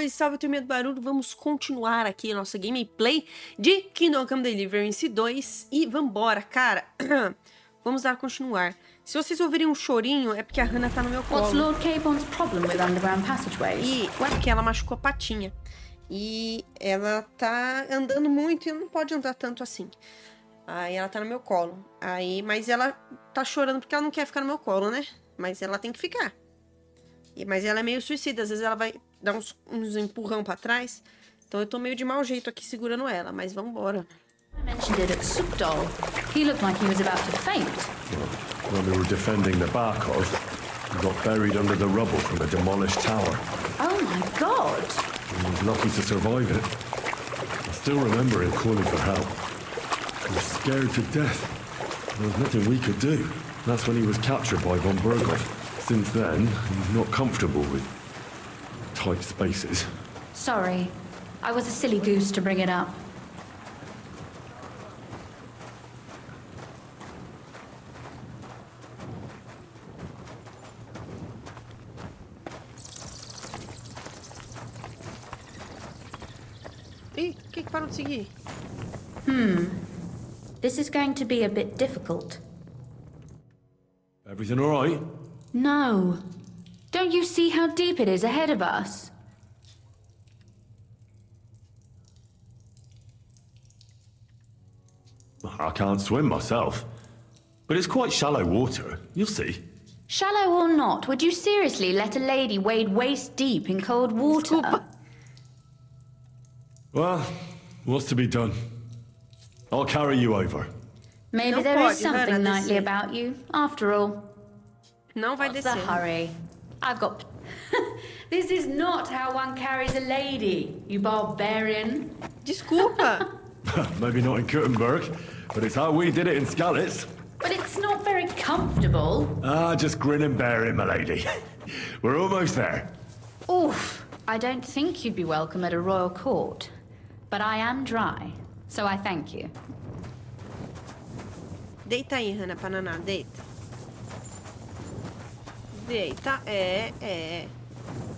Salve, salve, turminha do barulho. Vamos continuar aqui a nossa gameplay de Kingdom Come Deliverance 2. E vambora, cara. Vamos dar a continuar. Se vocês ouvirem um chorinho, é porque a Hannah tá no meu colo. What's Lord Cabon's problem with underground passageways? E é porque ela machucou a patinha. E ela tá andando muito e não pode andar tanto assim. Aí ela tá no meu colo. Mas ela tá chorando porque ela não quer ficar no meu colo, né? Mas ela tem que ficar. Mas ela é meio suicida, às vezes ela vai dar uns empurrão pra trás. Então eu tô meio de mau jeito aqui segurando ela, mas vambora. I mentioned it at Supdol. He looked like he was about to faint. When we were defending the Barkov, he got buried under the rubble from a demolished tower. Oh my god! He was lucky to survive it. I still remember him calling for help. He was scared to death. There was nothing we could do. That's when he was captured by von Berghoff. Since then, he's not comfortable with tight spaces. Sorry. I was a silly goose to bring it up. Ih, que parou de seguir? This is going to be a bit difficult. Everything all right? No. Don't you see how deep it is ahead of us? I can't swim myself. But it's quite shallow water. You'll see. Shallow or not, would you seriously let a lady wade waist deep in cold water? Desculpa. Well, what's to be done? I'll carry you over. Maybe Não there pode, is something Hannah, knightly descer. about you, after all. Não vai What's the descer. hurry? I've got... This is not how one carries a lady, you barbarian. Desculpa. Maybe not in Kuttenberg, but it's how we did it in Skalitz. But it's not very comfortable. Just grin and bear it, my lady. We're almost there. Oof, I don't think you'd be welcome at a royal court. But I am dry, so I thank you. Deita aí, Hannah, pra naná, deita. Deita, é.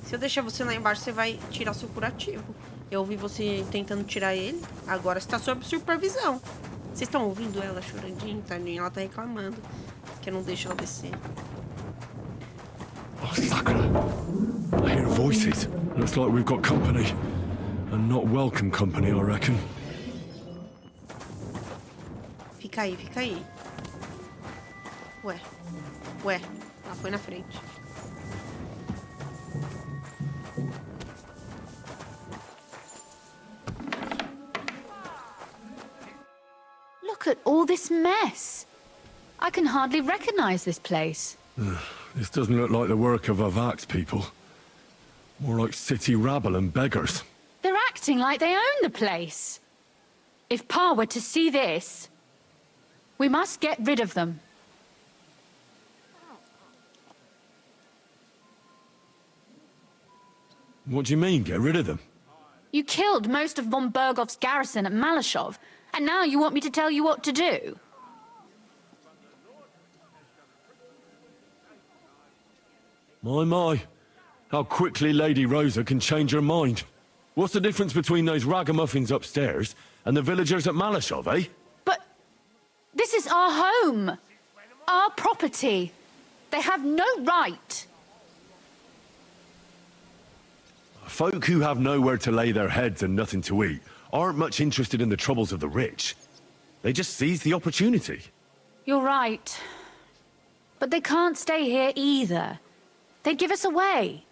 Se eu deixar você lá embaixo, você vai tirar seu curativo. Eu ouvi você tentando tirar ele, agora você tá sob supervisão. Vocês estão ouvindo ela chorandinha, tadinha? Ela tá reclamando que eu não deixo ela descer. Oh, Sakura. I hear voices. Looks like we've got company. And not welcome company, I reckon. Fica aí, fica aí. Ué, ela foi na frente. Look at all this mess. I can hardly recognize this place. This doesn't look like the work of Avak's people. More like city rabble and beggars. They're acting like they own the place. If Pa were to see this, we must get rid of them. What do you mean, get rid of them? You killed most of von Bergoff's garrison at Malashov, and now you want me to tell you what to do? My. How quickly Lady Rosa can change her mind. What's the difference between those ragamuffins upstairs and the villagers at Malashov, eh? But this is our home, our property. They have no right. Folk who have nowhere to lay their heads and nothing to eat aren't much interested in the troubles of the rich. They just seize the opportunity. You're right. But they can't stay here either. They'd give us away.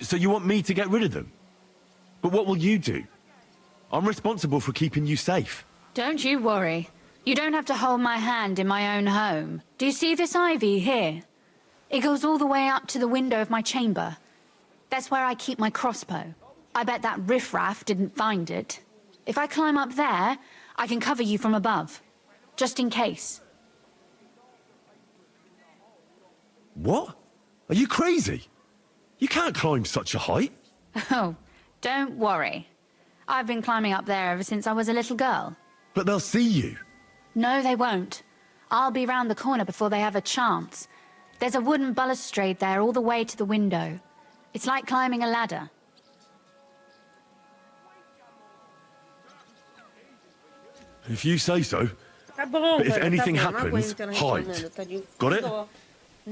So you want me to get rid of them? But what will you do? I'm responsible for keeping you safe. Don't you worry. You don't have to hold my hand in my own home. Do you see this ivy here? It goes all the way up to the window of my chamber. That's where I keep my crossbow. I bet that riffraff didn't find it. If I climb up there, I can cover you from above. Just in case. What? Are you crazy? You can't climb such a height. Oh, don't worry. I've been climbing up there ever since I was a little girl. But they'll see you. No, they won't. I'll be round the corner before they have a chance. There's a wooden balustrade there all the way to the window. It's like climbing a ladder. If you say so. Tá bom, But if velho, anything tá bom. Não happens, aguento ela hide. reclamando, tadinho. Got it? Não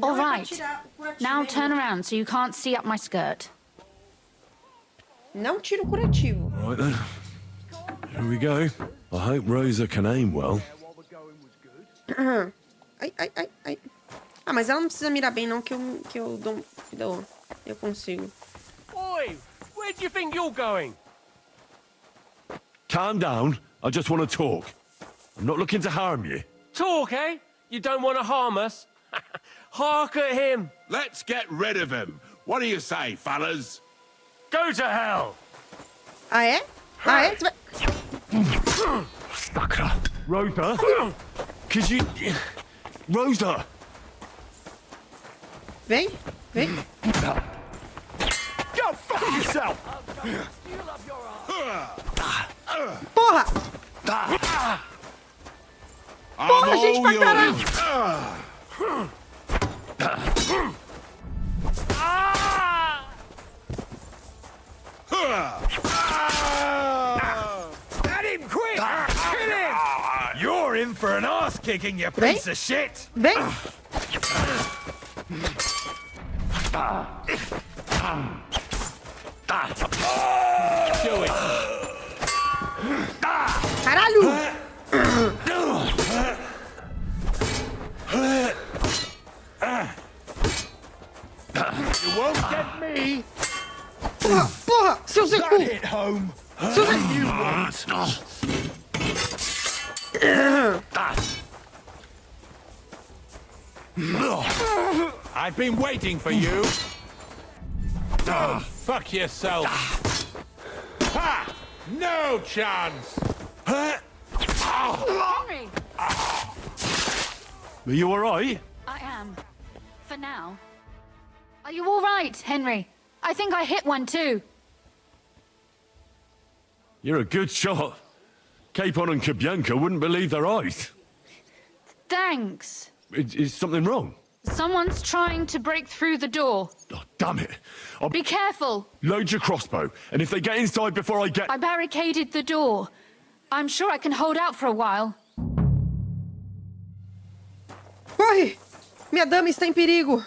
All é pra right. tirar o curativo Now ainda. turn around so you can't see up my skirt. Não tira o curativo. Right then. Here we go. I hope Rosa can aim well. Ai, ai, ai, ai. Ah, mas ela não precisa mirar bem não, que eu dou. Eu consigo. Oi! Where do you think you're going? Calm down. I just want to talk. I'm not looking to harm you. Talk, eh? You don't want to harm us? Hark at him! Let's get rid of him. What do you say, fellas? Go to hell! Ah, é? Ah, é? Você vai... Sucker. Rosa? Could you... Rosa! Vem, vem. Go fuck yourself! Porra! Porra, gente pra caralho! At him quick! Kill him! You're in for an ass kicking, you Vem. piece of shit! Vem! Do it! Caralho! You won't get me! Porra, porra! Seu Zé Cu! Hit home! Seu Zé... You want? I've been waiting for you. Oh, fuck yourself. Ha! No chance. Henry! Are you all right? I am. For now. Are you all right, Henry? I think I hit one too. You're a good shot. Capon and Kabianka wouldn't believe their eyes. Thanks. Is something wrong? Someone's trying to break through the door. Oh, damn it. I'll Be careful. load your crossbow, and if they get inside before I get... I barricaded the door. I'm sure I can hold out for a while. Corre! Minha dama está em perigo.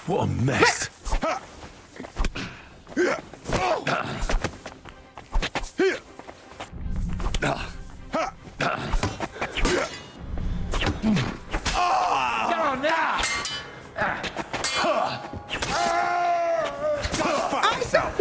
What a mess. Get on now! Fuck yourself!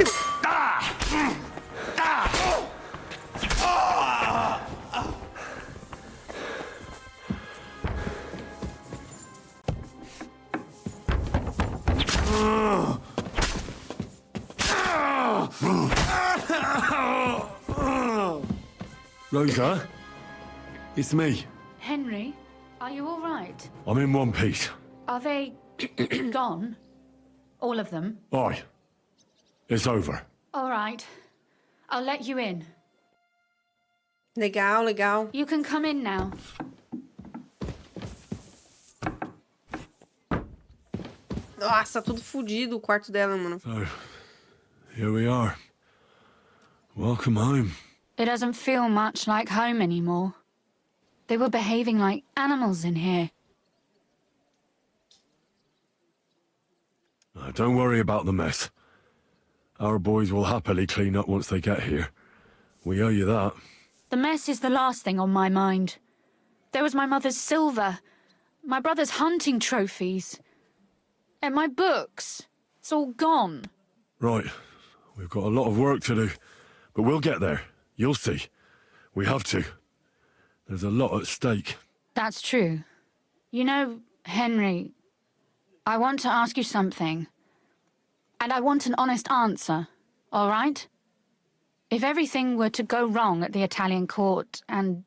Rosa? It's me. Henry, are you all right? I'm in one piece. Are they gone? All of them? Aye. It's over. All right. I'll let you in. Legal, legal. You can come in now. Nossa, tudo fodido o quarto dela, mano. So, here we are. Welcome home. It doesn't feel much like home anymore. They were behaving like animals in here. Don't worry about the mess. Our boys will happily clean up once they get here. We owe you that. The mess is the last thing on my mind. There was my mother's silver, my brother's hunting trophies, and my books. It's all gone. Right. We've got a lot of work to do, but we'll get there. You'll see. We have to. There's a lot at stake. That's true. You know, Henry, I want to ask you something. And I want an honest answer, all right? If everything were to go wrong at the Italian court and,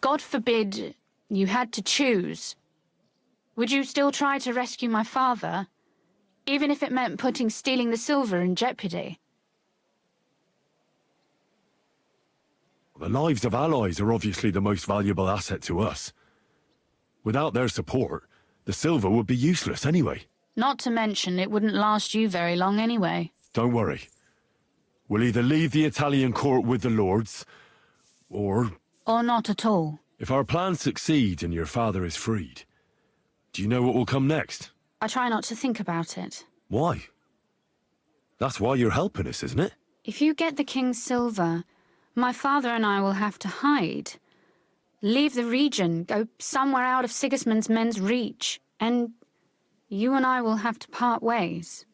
God forbid, you had to choose, would you still try to rescue my father, even if it meant putting stealing the silver in jeopardy? The lives of allies are obviously the most valuable asset to us. Without their support, the silver would be useless anyway. Not to mention, it wouldn't last you very long anyway. Don't worry. We'll either leave the Italian court with the lords, or... Or not at all. If our plans succeed and your father is freed, do you know what will come next? I try not to think about it. Why? That's why you're helping us, isn't it? If you get the king's silver, my father and I will have to hide. Leave the region, go somewhere out of Sigismund's men's reach, and you and I will have to part ways.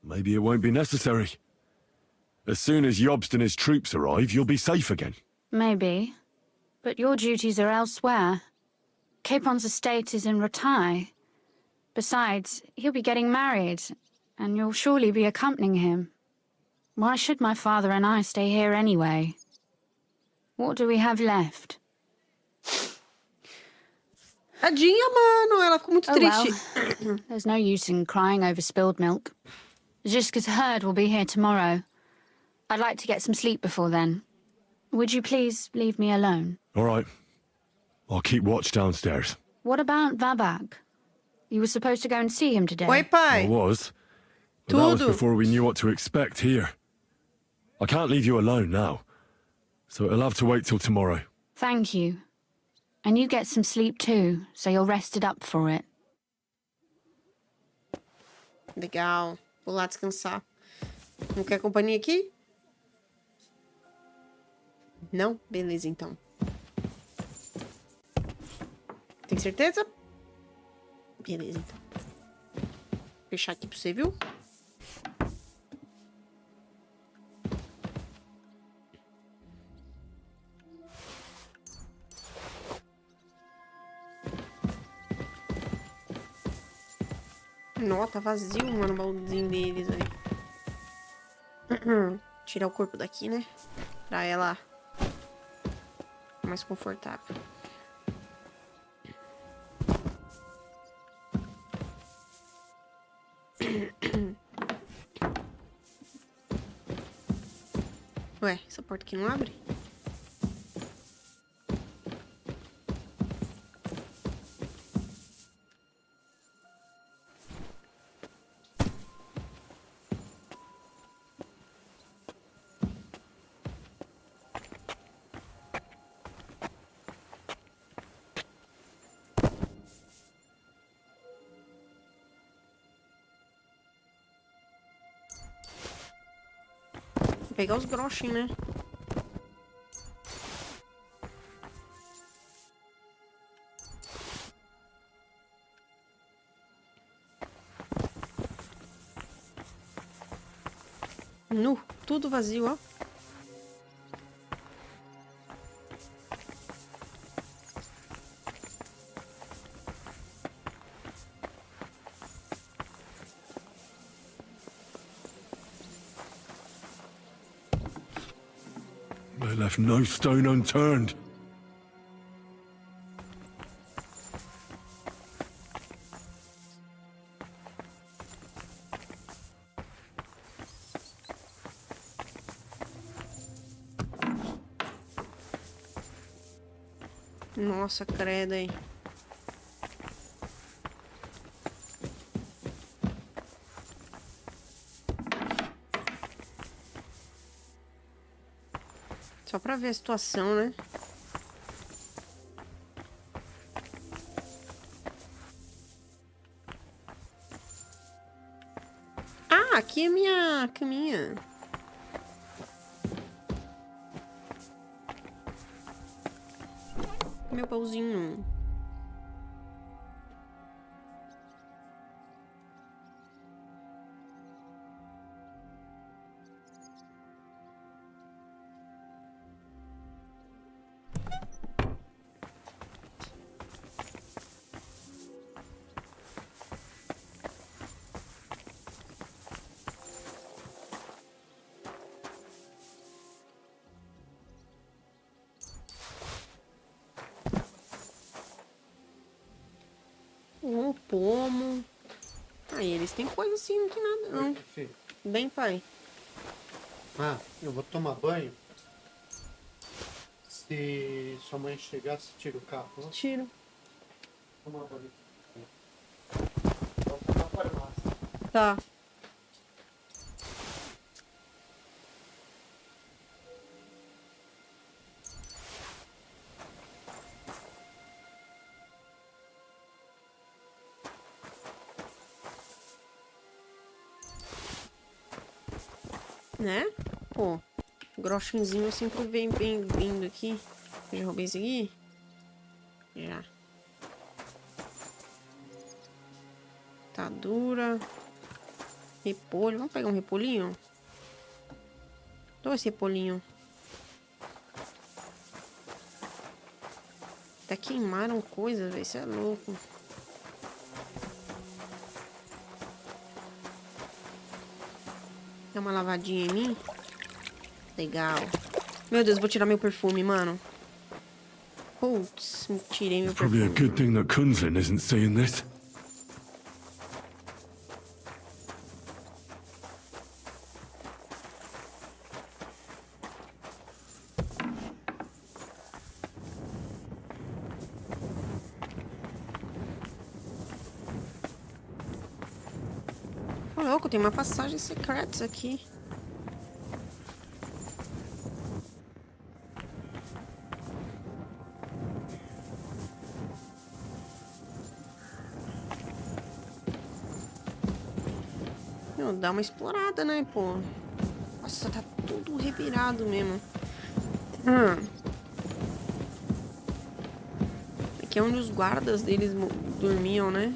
Maybe it won't be necessary. As soon as Jobst and his troops arrive, you'll be safe again. Maybe. But your duties are elsewhere. Capon's estate is in Ratai. Besides, he'll be getting married, and you'll surely be accompanying him. Why should my father and I stay here anyway? What do we have left? Tadinha, mano. Ela ficou muito triste. Well, there's no use in crying over spilled milk. Ziska's herd will be here tomorrow. I'd like to get some sleep before then. Would you please leave me alone? All right. I'll keep watch downstairs. What about Vabak? You were supposed to go and see him today. Oi, pai. I was. But that was Tudo. before we knew what to expect here. I can't leave you alone now. So it'll have to wait till tomorrow. Thank you. And you get some sleep too, so you're rested up for it. Legal. Vou lá descansar. Não quer companhia aqui? Não? Beleza, então. Tem certeza? Beleza, então. Vou fechar aqui pra você, viu? Nossa, tá vazio, mano, o baúzinho deles aí. Tirar o corpo daqui, né? Pra ela ficar mais confortável. Ué, essa porta aqui não abre? Vou pegar os groshinhos, né? Nu, tudo vazio, ó. They left no stone unturned. Nossa, credo aí. Só pra ver a situação, né? Ah, aqui é minha caminha. Meu pauzinho. Um pomo. Aí eles têm coisa assim, não tem nada não. Filho. Bem, pai. Ah, eu vou tomar banho. Se sua mãe chegar, você tira o carro, né? Tiro. Vamos lá, vamos pra farmácia. Tá. Né? Pô, groshinzinho sempre vem bem-vindo aqui. Já roubei esse aqui? Já. Tá dura. Repolho. Vamos pegar um repolhinho? Dois repolhinhos. Até queimaram coisas, velho. Isso é louco. Dá uma lavadinha em mim. Legal. Meu Deus, vou tirar meu perfume, mano. Putz, tirei meu Probably a perfume. good thing that Kunzin isn't seeing this. Ô, louco, tem uma passagem secreta aqui. Meu, dá uma explorada, né, pô? Nossa, tá tudo revirado mesmo. Aqui é onde os guardas deles dormiam, né?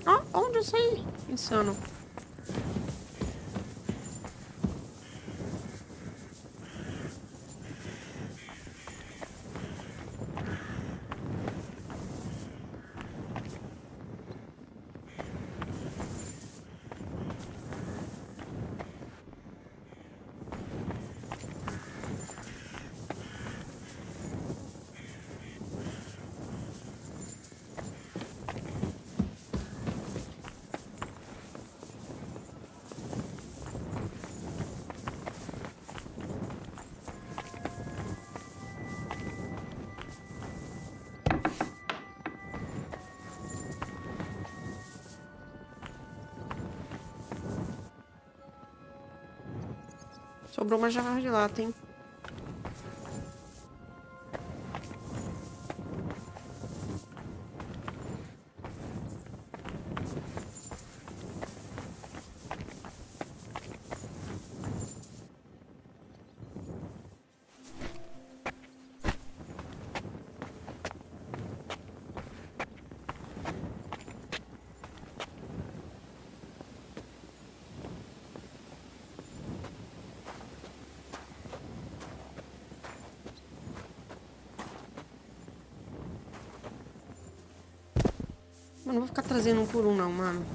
Ó, onde eu saí? Insano. Sobrou uma jarra de lata, hein? Mano, não vou ficar trazendo um por um, não, mano.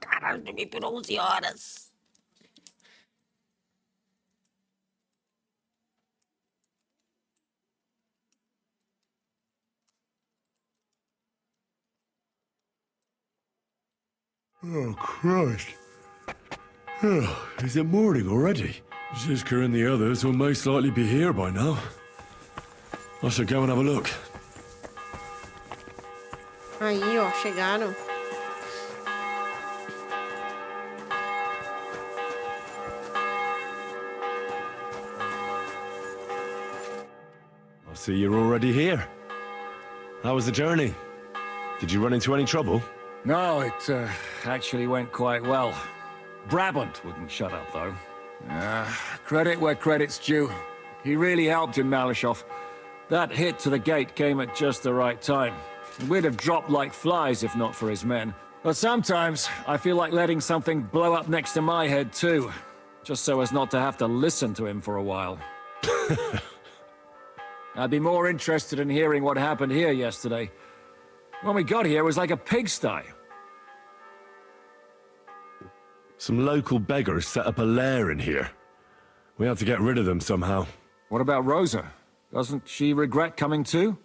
Caralho, dormi por 11 horas. Oh, Christ. Oh, is it morning already? Zizka and the others will most likely be here by now. I should go and have a look. Aí, ó, chegaram. I see you're already here. How was the journey? Did you run into any trouble? No, it actually went quite well. Brabant wouldn't shut up, though. Credit where credit's due. He really helped in Malishov. That hit to the gate came at just the right time. We'd have dropped like flies if not for his men. But sometimes I feel like letting something blow up next to my head too. Just so as not to have to listen to him for a while. I'd be more interested in hearing what happened here yesterday. When we got here, it was like a pigsty. Some local beggars set up a lair in here. We had to get rid of them somehow. What about Rosa? Doesn't she regret coming too?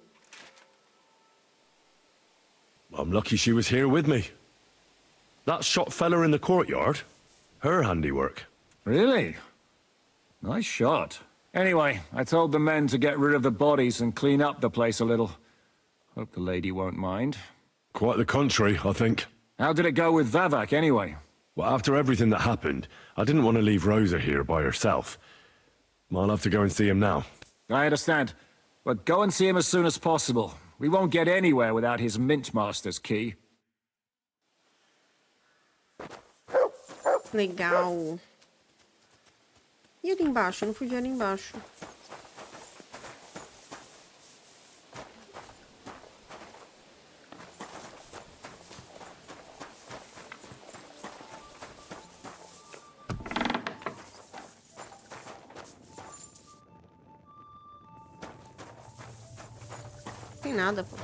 I'm lucky she was here with me. That shot fella in the courtyard, her handiwork. Really? Nice shot. Anyway, I told the men to get rid of the bodies and clean up the place a little. Hope the lady won't mind. Quite the contrary, I think. How did it go with Vavak, anyway? Well, after everything that happened, I didn't want to leave Rosa here by herself. I'll have to go and see him now. I understand. But go and see him as soon as possible. We won't get anywhere without his Mintmaster's key. Legal. E ali embaixo? Eu não fui ver ali embaixo. Não tem nada, pô.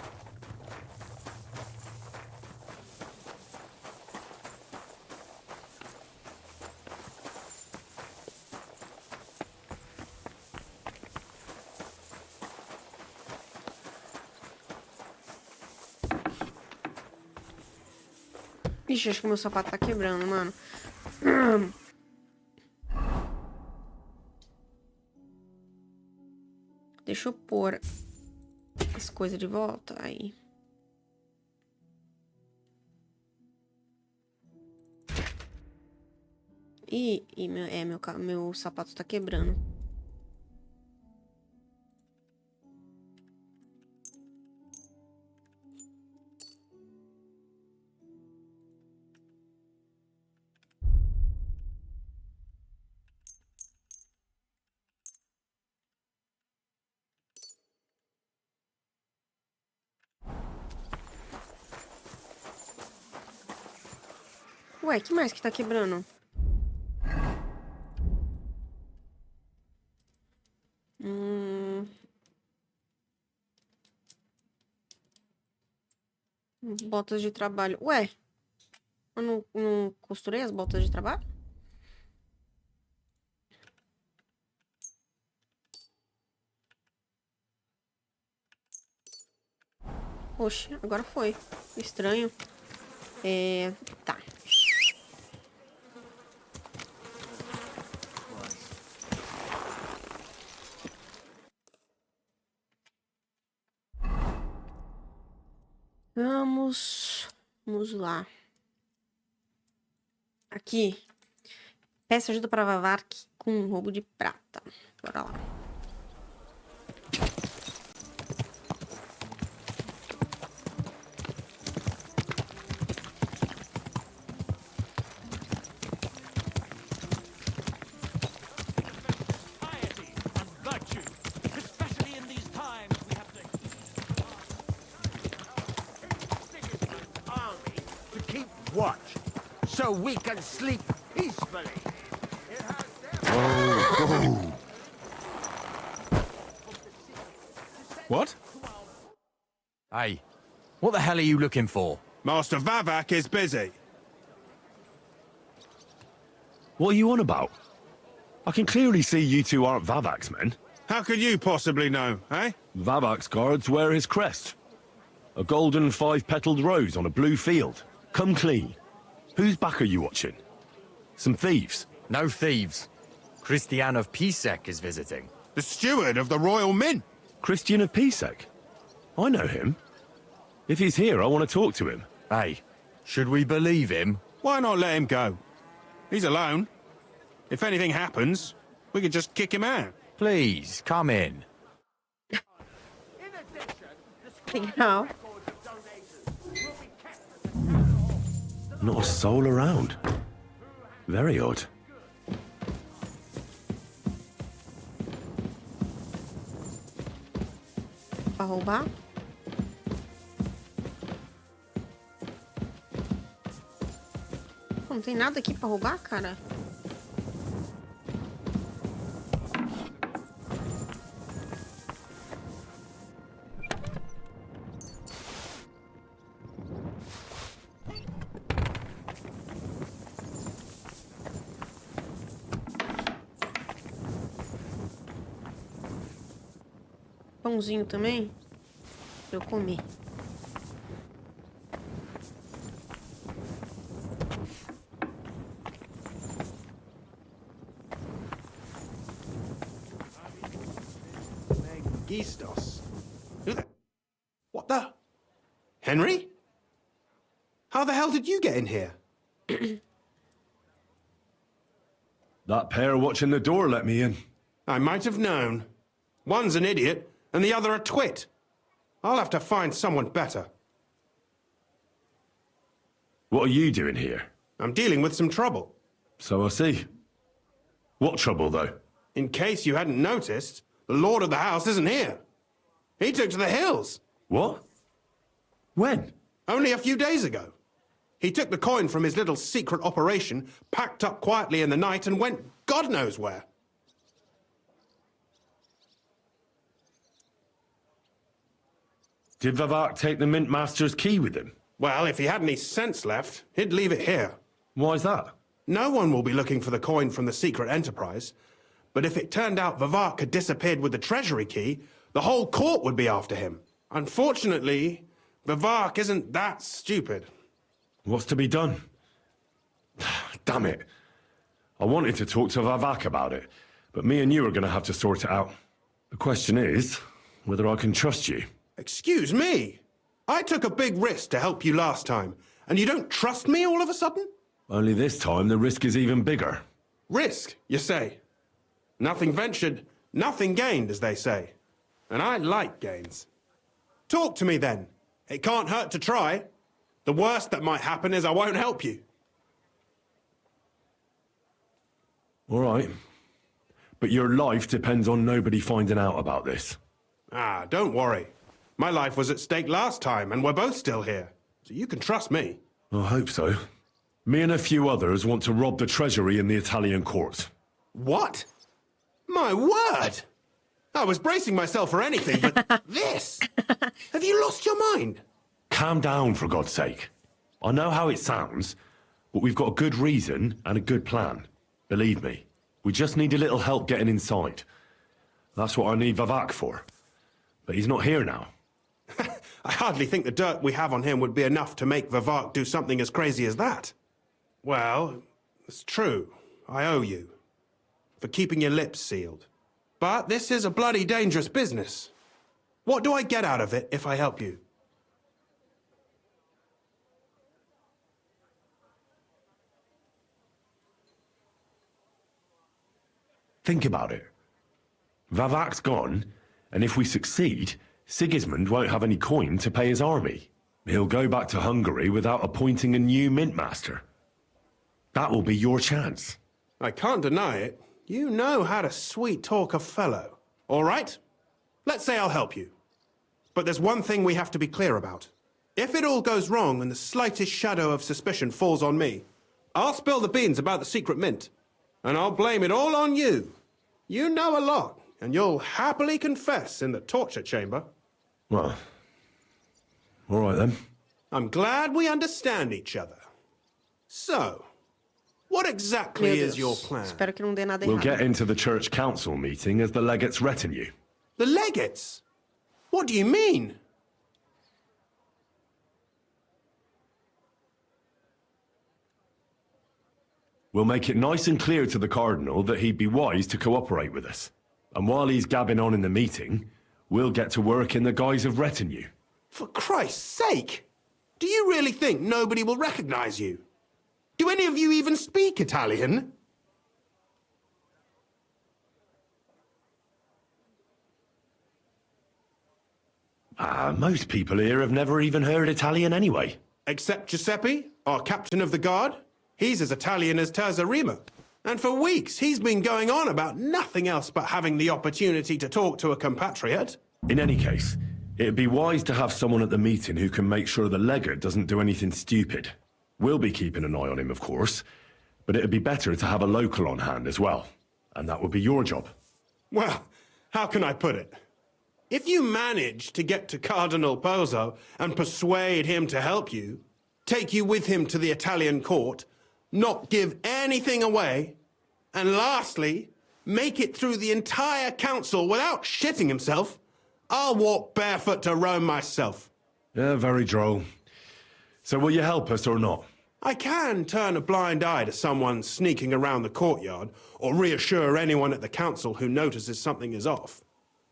Ixi, acho que meu sapato tá quebrando, mano. Deixa eu pôr as coisas de volta. Aí. Meu sapato tá quebrando. Ué, que mais que tá quebrando? Botas de trabalho. Ué, eu não costurei as botas de trabalho? Oxe, agora foi. Estranho. Tá. Vamos lá. Aqui. Peça ajuda para Vavak com um roubo de prata. Bora lá. Watch, so we can sleep peacefully. What? Hey, what the hell are you looking for? Master Vavak is busy. What are you on about? I can clearly see you two aren't Vavak's men. How could you possibly know, eh? Vavak's guards wear his crest. A golden five-petaled rose on a blue field. Come clean. Whose back are you watching? Some thieves? No thieves. Christian of Pisek is visiting. The steward of the Royal Mint. Christian of Pisek? I know him. If he's here, I want to talk to him. Hey, should we believe him? Why not let him go? He's alone. If anything happens, we could just kick him out. Please, come in. Legal. Not a soul around. Very odd. Pra roubar? Pô, não tem nada aqui pra roubar, cara? pãozinho também. Pra eu comer. Gistos. Who the... What the... Henry? How the hell did you get in here? That pair watching the door let me in. I might have known. One's an idiot, and the other a twit. I'll have to find someone better. What are you doing here? I'm dealing with some trouble. So I see. What trouble, though? In case you hadn't noticed, the lord of the house isn't here. He took to the hills. What? When? Only a few days ago. He took the coin from his little secret operation, packed up quietly in the night, and went God knows where. Did Vivek take the Mint Master's key with him? Well, if he had any sense left, he'd leave it here. Why's that? No one will be looking for the coin from the secret enterprise. But if it turned out Vivek had disappeared with the treasury key, the whole court would be after him. Unfortunately, Vivek isn't that stupid. What's to be done? Damn it. I wanted to talk to Vivek about it, but me and you are going to have to sort it out. The question is whether I can trust you. Excuse me? I took a big risk to help you last time, and you don't trust me all of a sudden? Only this time the risk is even bigger. Risk, you say? Nothing ventured, nothing gained, as they say. And I like gains. Talk to me then. It can't hurt to try. The worst that might happen is I won't help you. All right. But your life depends on nobody finding out about this. Ah, don't worry. My life was at stake last time, and we're both still here. So you can trust me. I hope so. Me and a few others want to rob the treasury in the Italian court. What? My word! I was bracing myself for anything, but this? Have you lost your mind? Calm down, for God's sake. I know how it sounds, but we've got a good reason and a good plan. Believe me, we just need a little help getting inside. That's what I need Vivek for. But he's not here now. I hardly think the dirt we have on him would be enough to make Vivek do something as crazy as that. Well, it's true. I owe you. For keeping your lips sealed. But this is a bloody dangerous business. What do I get out of it if I help you? Think about it. Vivek's gone, and if we succeed, Sigismund won't have any coin to pay his army. He'll go back to Hungary without appointing a new mint master. That will be your chance. I can't deny it. You know how to sweet-talk a fellow. All right? Let's say I'll help you. But there's one thing we have to be clear about. If it all goes wrong and the slightest shadow of suspicion falls on me, I'll spill the beans about the secret mint. And I'll blame it all on you. You know a lot, and you'll happily confess in the torture chamber. Well, all right then. I'm glad we understand each other. So, what exactly Meu is Deus. your plan? Espero que não dê nada We'll errado. get into the church council meeting as the legate's retinue. The legates? What do you mean? We'll make it nice and clear to the Cardinal that he'd be wise to cooperate with us. And while he's gabbing on in the meeting, we'll get to work in the guise of retinue. For Christ's sake! Do you really think nobody will recognize you? Do any of you even speak Italian? Most people here have never even heard Italian anyway. Except Giuseppe, our captain of the guard. He's as Italian as Terzarima. And for weeks, he's been going on about nothing else but having the opportunity to talk to a compatriot. In any case, it'd be wise to have someone at the meeting who can make sure the legate doesn't do anything stupid. We'll be keeping an eye on him, of course, but it'd be better to have a local on hand as well. And that would be your job. Well, how can I put it? If you manage to get to Cardinal Pozzo and persuade him to help you, take you with him to the Italian court, not give anything away, and lastly, make it through the entire council without shitting himself, I'll walk barefoot to Rome myself. Yeah, very droll. So will you help us or not? I can turn a blind eye to someone sneaking around the courtyard, or reassure anyone at the council who notices something is off.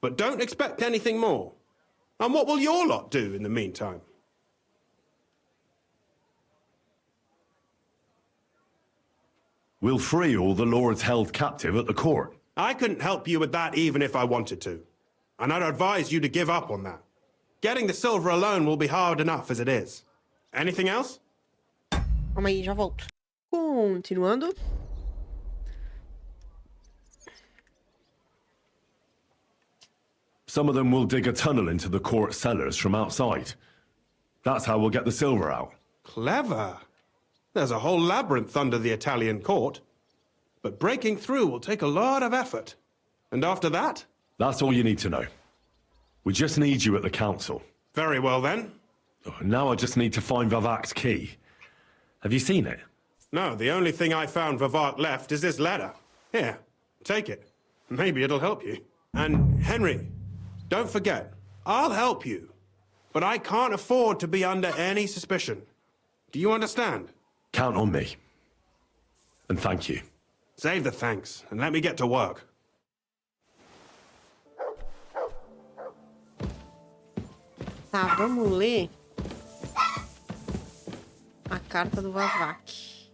But don't expect anything more. And what will your lot do in the meantime? We'll free all the lords held captive at the court. I couldn't help you with that even if I wanted to. And I'd advise you to give up on that. Getting the silver alone will be hard enough as it is. Anything else? Calma aí, já volto. Continuando. Some of them will dig a tunnel into the court cellars from outside. That's how we'll get the silver out. Clever. There's a whole labyrinth under the Italian court. But breaking through will take a lot of effort. And after that? That's all you need to know. We just need you at the council. Very well then. Now I just need to find Vavak's key. Have you seen it? No, the only thing I found Vavak left is this letter. Here, take it. Maybe it'll help you. And Henry, don't forget, I'll help you. But I can't afford to be under any suspicion. Do you understand? Count on me. And thank you. Save the thanks, and let me get to work. Tá, vamos ler a carta do Vavak.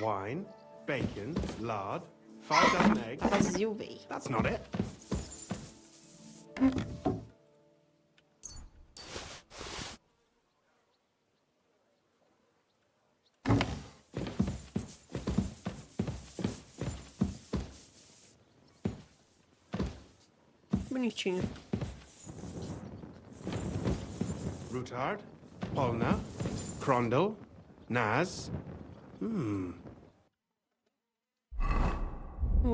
Wine, bacon, lard, 5 dozen eggs. Vazio, véi. That's not it. Bonitinho. Routard, Polna, Crondel, Naz. Vamos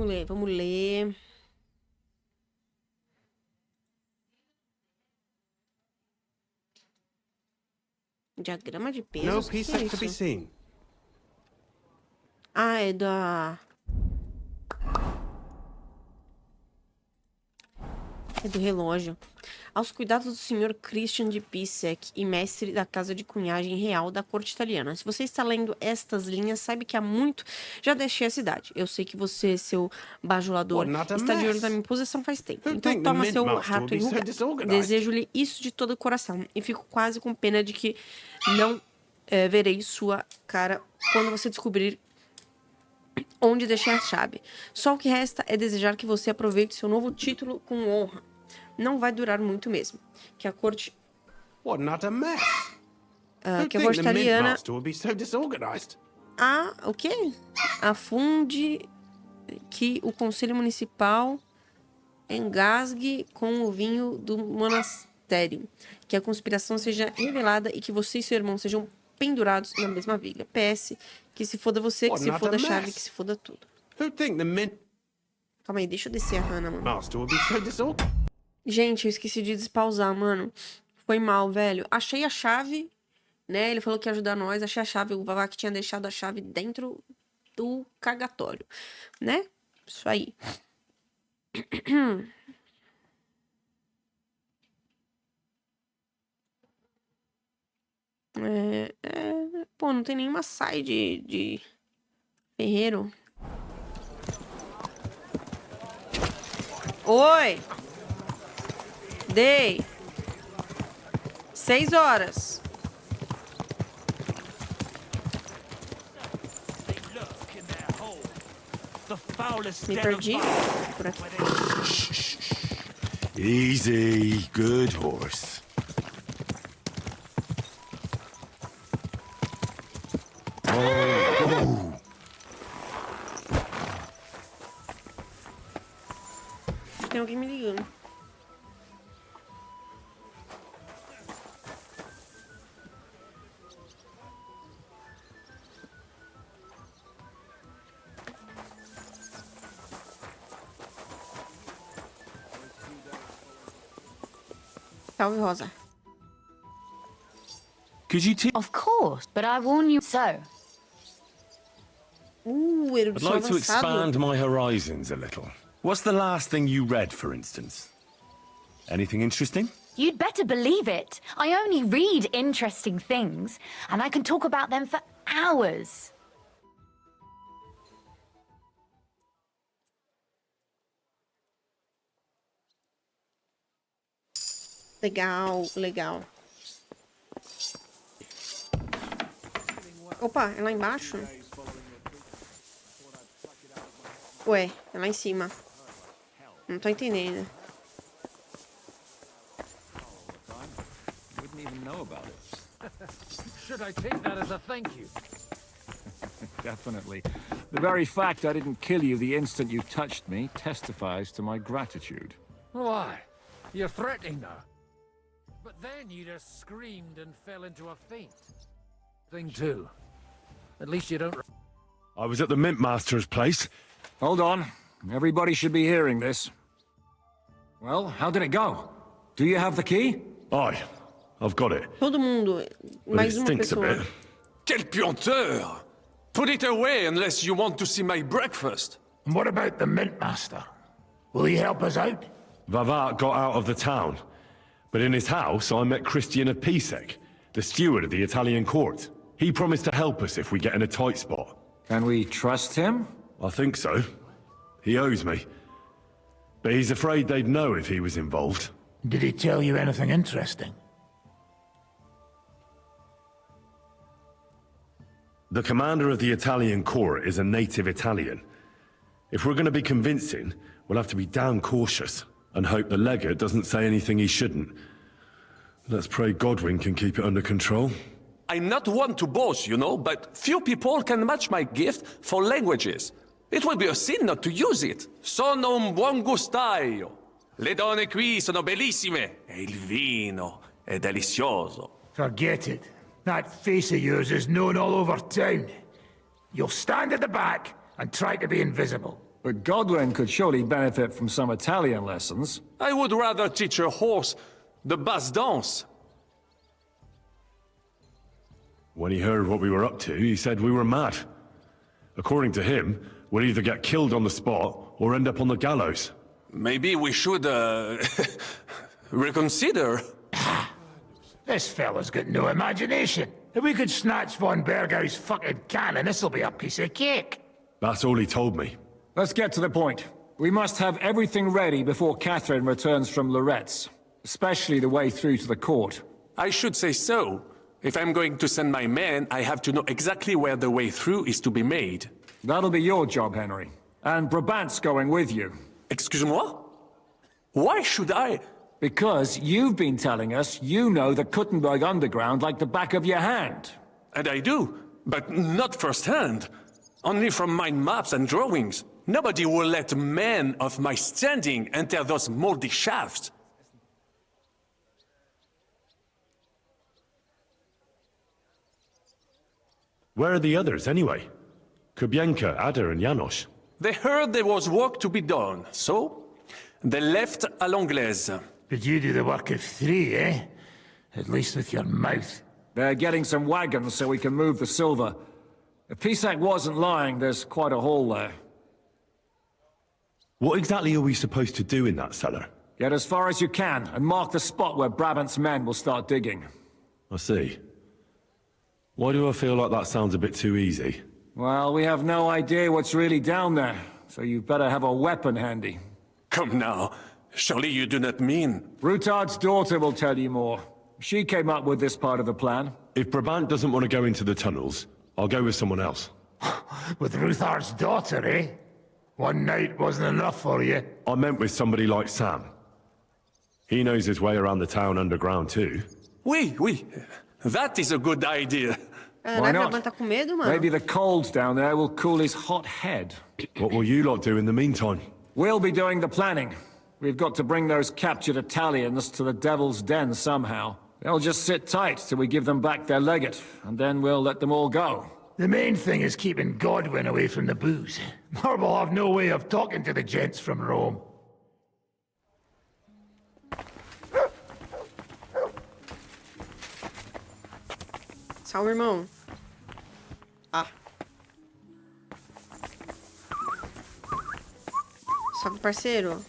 ler, vamos ler. Diagrama de pesos? No O que peace é to be isso? seen. Ah, é da... É do relógio. Aos cuidados do Sr. Christian de Pissek e mestre da Casa de Cunhagem Real da Corte Italiana. Se você está lendo estas linhas, saiba que há muito já deixei a cidade. Eu sei que você, seu bajulador, Well, not a está de olho mess. na minha posição faz tempo. Who'd Então think the toma mint seu master rato would be so enrugado. disorganized? Desejo-lhe isso de todo o coração. E fico quase com pena de que não verei sua cara quando você descobrir onde deixei a chave. Só o que resta é desejar que você aproveite seu novo título com honra. Não vai durar muito mesmo. Que a corte... What, not a mess? Who'd que a think corte the mint italiana... master would be so disorganized? O quê? Afunde que o Conselho Municipal engasgue com o vinho do monastério. Que a conspiração seja revelada e que você e seu irmão sejam pendurados na mesma viga. PS, que se foda você, que What, se not foda a a chave, mess? que se foda tudo. Who'd think the mint Calma aí, deixa eu descer a Hannah, mano. master would be so disorganized? Gente, eu esqueci de despausar, mano. Foi mal, velho. Achei a chave, né? Ele falou que ia ajudar nós. Achei a chave. O Vavak tinha deixado a chave dentro do cagatório, né? Isso aí. Pô, não tem nenhuma side de ferreiro. Oi! Dei 6 horas. Me perdi. Por aqui. Easy, good horse. Tem alguém me ligando. Salve, Rosa. Could you Of course, but I warn you so. I'd Erudição like to avançado. expand my horizons a little. What's the last thing you read, for instance? Anything interesting? You'd better believe it. I only read interesting things, and I can talk about them for hours. Legal, legal. Opa, é lá embaixo? Ué, é lá em cima. Não tô entendendo. Wouldn't even know about it. Should I take that as a thank you? Definitely. The very fact I didn't kill you the instant you touched me testifies to my gratitude. Why? You're threatening her. But then you just screamed and fell into a faint. Thing too. At least you don't... I was at the Mint Master's place. Hold on. Everybody should be hearing this. Well, how did it go? Do you have the key? Aye, I've got it. Todo mundo. But it Mais uma stinks a pessoa. bit. Quelle puanteur! Put it away unless you want to see my breakfast. And what about the Mint Master? Will he help us out? Vavat got out of the town. But in his house, I met Christian Pisek, the steward of the Italian court. He promised to help us if we get in a tight spot. Can we trust him? I think so. He owes me. But he's afraid they'd know if he was involved. Did he tell you anything interesting? The commander of the Italian court is a native Italian. If we're going to be convincing, we'll have to be damn cautious and hope the legate doesn't say anything he shouldn't. Let's pray Godwin can keep it under control. I'm not one to boast, you know, but few people can match my gift for languages. It would be a sin not to use it. Sono un buon gustaio. Le donne qui sono bellissime. E il vino è delizioso. Forget it. That face of yours is known all over town. You'll stand at the back and try to be invisible. But Godwin could surely benefit from some Italian lessons. I would rather teach a horse the basse danse. When he heard what we were up to, he said we were mad. According to him, we'll either get killed on the spot or end up on the gallows. Maybe we should, reconsider. This fella's got no imagination. If we could snatch von Bergau's fucking cannon, this'll be a piece of cake. That's all he told me. Let's get to the point. We must have everything ready before Catherine returns from Loretz, especially the way through to the court. I should say so. If I'm going to send my men, I have to know exactly where the way through is to be made. That'll be your job, Henry. And Brabant's going with you. Excuse-moi? Why should I? Because you've been telling us you know the Kuttenberg underground like the back of your hand. And I do, but not firsthand. Only from mind maps and drawings. Nobody will let men of my standing enter those moldy shafts. Where are the others, anyway? Kubienka, Ada, and Janos. They heard there was work to be done, so they left à l'anglaise. But you do the work of three, eh? At least with your mouth. They're getting some wagons so we can move the silver. If Pisak wasn't lying, there's quite a haul there. What exactly are we supposed to do in that cellar? Get as far as you can, and mark the spot where Brabant's men will start digging. I see. Why do I feel like that sounds a bit too easy? Well, we have no idea what's really down there, so you better have a weapon handy. Come now. Surely you do not mean... Rutard's daughter will tell you more. She came up with this part of the plan. If Brabant doesn't want to go into the tunnels, I'll go with someone else. With Ruthar's daughter, eh? One night wasn't enough for you. I meant with somebody like Sam. He knows his way around the town underground too. Oui. That is a good idea. Why Caraca, not? mas tá com medo, mano? Maybe the cold down there will cool his hot head. What will you lot do in the meantime? We'll be doing the planning. We've got to bring those captured Italians to the Devil's Den somehow. They'll just sit tight till we give them back their legate, and then we'll let them all go. The main thing is keeping Godwin away from the booze. Or we'll have no way of talking to the gents from Rome. Salve, irmão. Ah. Só que, parceiro...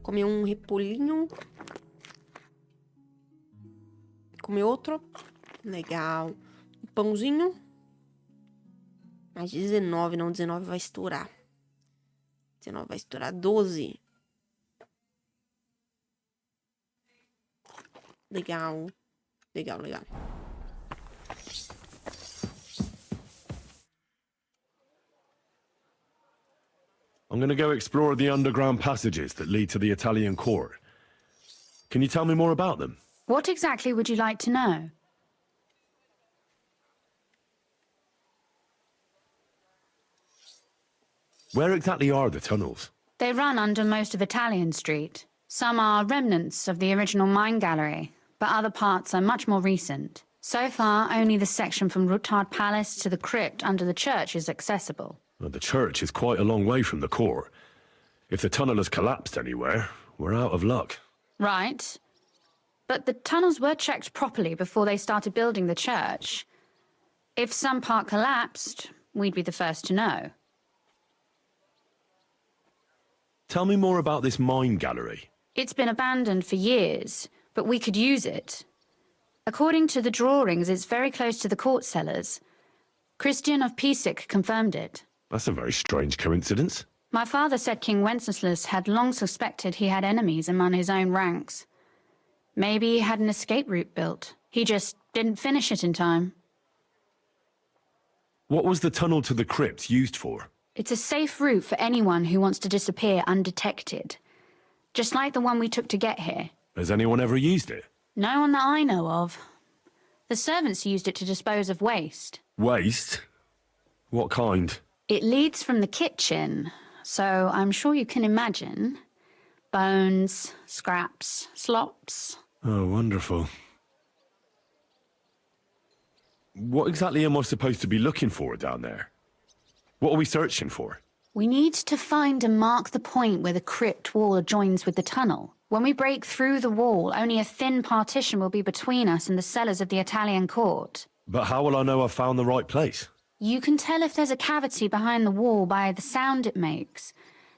Comer um repolhinho. Comer outro. Legal. Um pãozinho. Mais 19, não, 19 vai estourar. 19 vai estourar 12. Legal. Legal, legal. I'm gonna go explore the underground passages that lead to the Italian court. Can you tell me more about them? What exactly would you like to know? Where exactly are the tunnels? They run under most of Italian Street. Some are remnants of the original mine gallery, but other parts are much more recent. So far, only the section from Rutard Palace to the crypt under the church is accessible. Well, the church is quite a long way from the court. If the tunnel has collapsed anywhere, we're out of luck. Right. But the tunnels were checked properly before they started building the church. If some part collapsed, we'd be the first to know. Tell me more about this mine gallery. It's been abandoned for years, but we could use it. According to the drawings, it's very close to the court cellars. Christian of Pisek confirmed it. That's a very strange coincidence. My father said King Wenceslas had long suspected he had enemies among his own ranks. Maybe he had an escape route built. He just didn't finish it in time. What was the tunnel to the crypt used for? It's a safe route for anyone who wants to disappear undetected. Just like the one we took to get here. Has anyone ever used it? No one that I know of. The servants used it to dispose of waste. Waste? What kind? It leads from the kitchen, so I'm sure you can imagine. Bones, scraps, slops. Oh, wonderful. What exactly am I supposed to be looking for down there? What are we searching for? We need to find and mark the point where the crypt wall joins with the tunnel. When we break through the wall, only a thin partition will be between us and the cellars of the Italian court. But how will I know I've found the right place? You can tell if there's a cavity behind the wall by the sound it makes.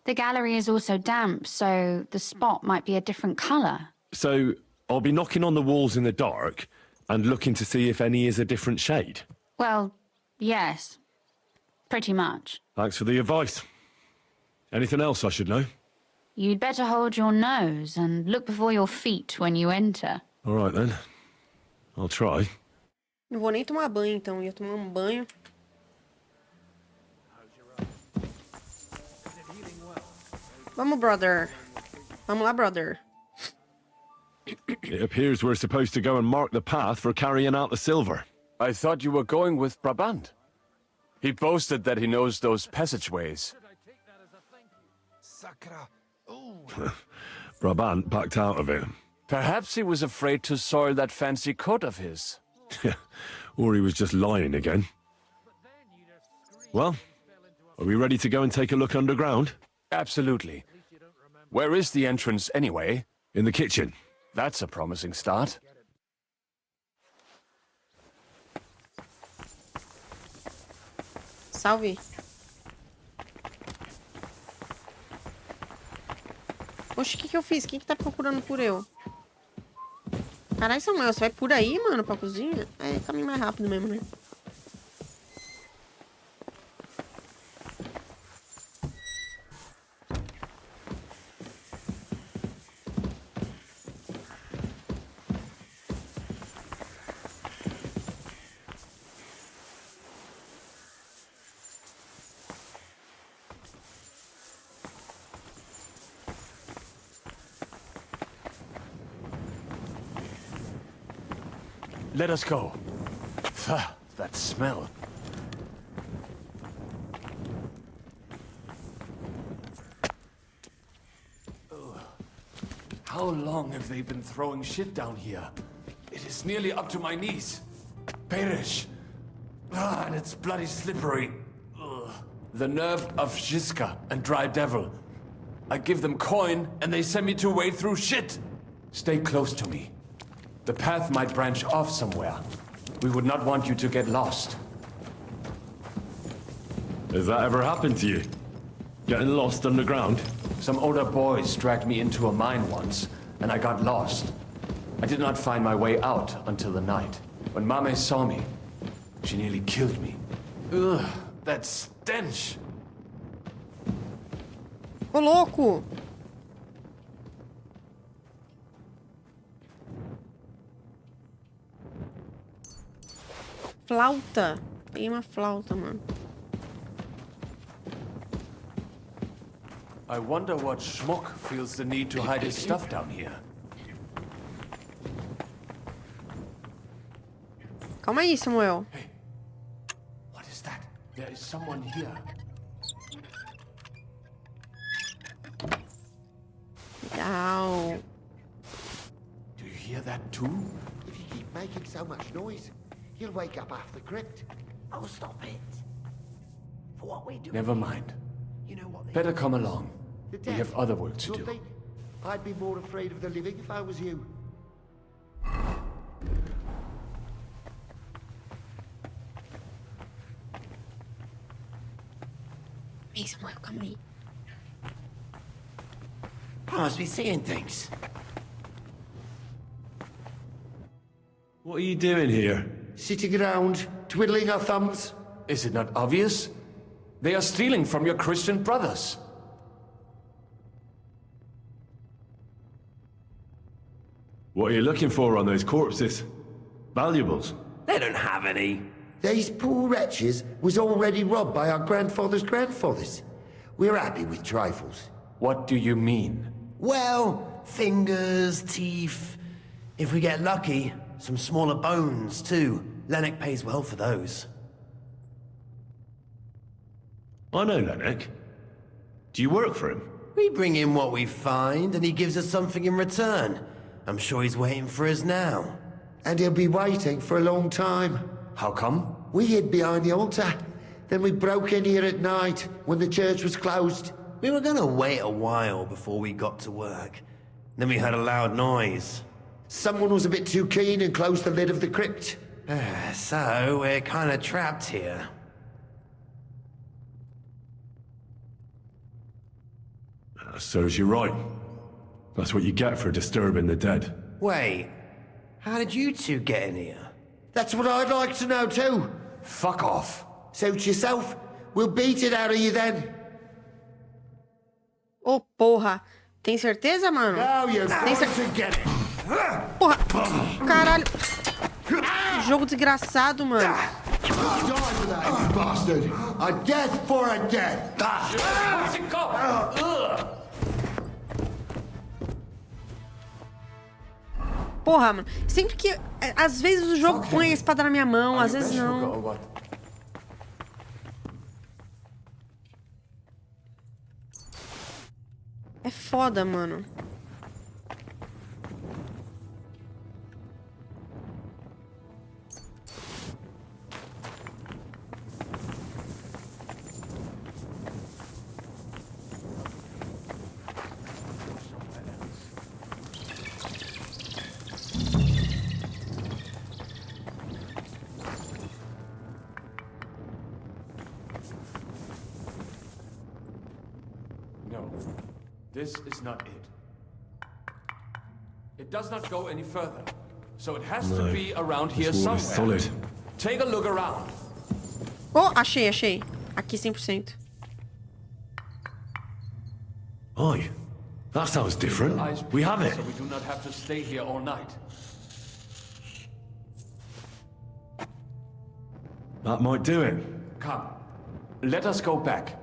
The gallery is also damp, so the spot might be a different colour. So, I'll be knocking on the walls in the dark and looking to see if any is a different shade? Well, yes. Pretty much. Thanks for the advice. Anything else I should know? You'd better hold your nose and look before your feet when you enter. All right, then. I'll try. Não vou nem tomar banho, então. Eu ia tomar um banho. Vamos, brother. Vamos lá, brother. It appears we're supposed to go and mark the path for carrying out the silver. I thought you were going with Brabant. He boasted that he knows those passageways. Brabant backed out of it. Perhaps he was afraid to soil that fancy coat of his. Or he was just lying again. Well, are we ready to go and take a look underground? Absolutely. Where is the entrance anyway? In the kitchen. That's a promising start. Salve. Oxe, o que eu fiz? Quem que tá procurando por eu? Caralho, Samuel, você vai por aí, mano, pra cozinha? É, caminho mais rápido mesmo, né? Let us go. That smell. How long have they been throwing shit down here? It is nearly up to my knees. Perish. And it's bloody slippery. Ugh. The nerve of Žižka and Dry Devil. I give them coin and they send me to wade through shit. Stay close to me. The path might branch off somewhere. We would not want you to get lost. Has that ever happened to you? Getting lost underground? Some older boys dragged me into a mine once, and I got lost. I did not find my way out until the night. When Mame saw me, she nearly killed me. Ugh, that stench! Ô, louco! Flauta. Tem uma flauta, mano. I wonder what schmuck feels the need to hide his stuff down here. Calma aí, Samuel. Hey, what is that? There is someone here. Legal. Do you hear that too? If you keep making so much noise, you'll wake up half the crypt. Oh, stop it. For what we do. Never mind. You know what? Better come along. The We dead, have other work to don't do. they? I'd be more afraid of the living if I was you. Ei, Samuel, calma aí. I must be seeing things. What are you doing here? Sitting around, twiddling our thumbs. Is it not obvious? They are stealing from your Christian brothers. What are you looking for on those corpses? Valuables? They don't have any. These poor wretches was already robbed by our grandfather's grandfathers. We're happy with trifles. What do you mean? Well, fingers, teeth. If we get lucky, some smaller bones too. Lennox pays well for those. I know Lennox. Do you work for him? We bring him what we find, and he gives us something in return. I'm sure he's waiting for us now. And he'll be waiting for a long time. How come? We hid behind the altar. Then we broke in here at night when the church was closed. We were gonna wait a while before we got to work. Then we heard a loud noise. Someone was a bit too keen and closed the lid of the crypt. So, we're kinda trapped here. Serves you right. That's what you get for disturbing the dead. Wait, how did you two get in here? That's what I'd like to know too. Fuck off. Suit yourself. We'll beat it out of you then. Ô, porra. Tem certeza, mano? Now you're Tem going to get it. Porra. Caralho. Jogo desgraçado, mano. Die for that, you bastard. A death for a death. What's it called? Porra, mano. Sempre que... Às vezes o jogo põe a espada na minha mão, às vezes não. É foda, mano. No, this is not it. It does not go any further. So it has to be around here This wall somewhere. is solid. Take a look around. Oh, achei. Aqui 100%. Aye. That sounds different. We have it. So we do not have to stay here all night. That might do it. Come, let us go back.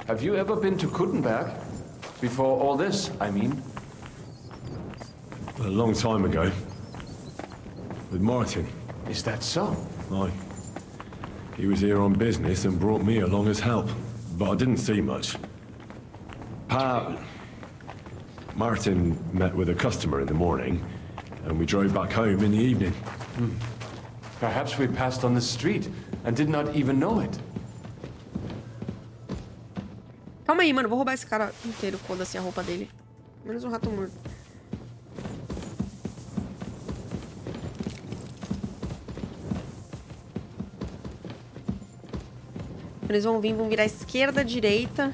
Have you ever been to Kuttenberg? Before all this, I mean. A long time ago. With Martin. Is that so? Aye. He was here on business and brought me along as help. But I didn't see much. Martin met with a customer in the morning, and we drove back home in the evening. Perhaps we passed on the street and did not even know it. Calma aí, mano. Vou roubar esse cara inteiro. Foda-se a roupa dele. Menos um rato morto. Eles vão vir, vão virar esquerda, direita.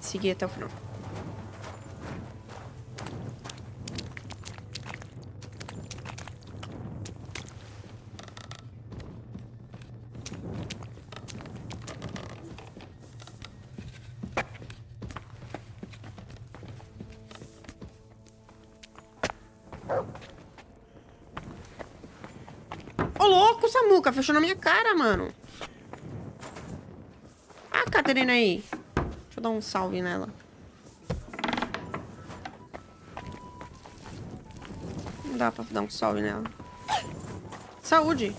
Seguir até o final. Ô, louco, Samuca, fechou na minha cara, mano. Ah, a Caterina aí. Deixa eu dar um salve nela. Não dá pra dar um salve nela. Saúde.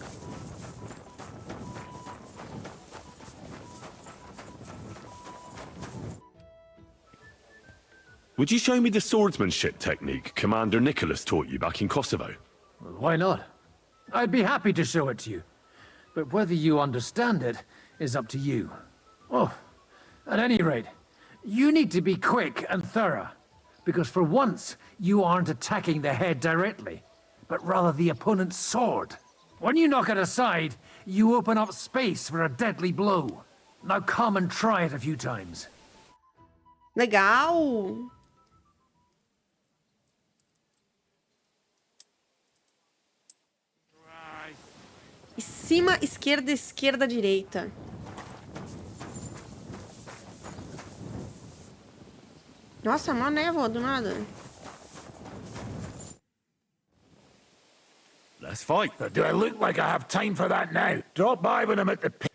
Would you show me the swordsmanship technique Commander Nicholas taught you back in Kosovo? Why not? I'd be happy to show it to you. But whether you understand it is up to you. Oh, at any rate, you need to be quick and thorough. Because for once, you aren't attacking the head directly, but rather the opponent's sword. When you knock it aside, you open up space for a deadly blow. Now come and try it a few times. Legal. E cima, esquerda, esquerda, direita. Nossa, mó névoa do nada. Let's fight. But do I look like I have time for that now? Drop by when I'm at the pit.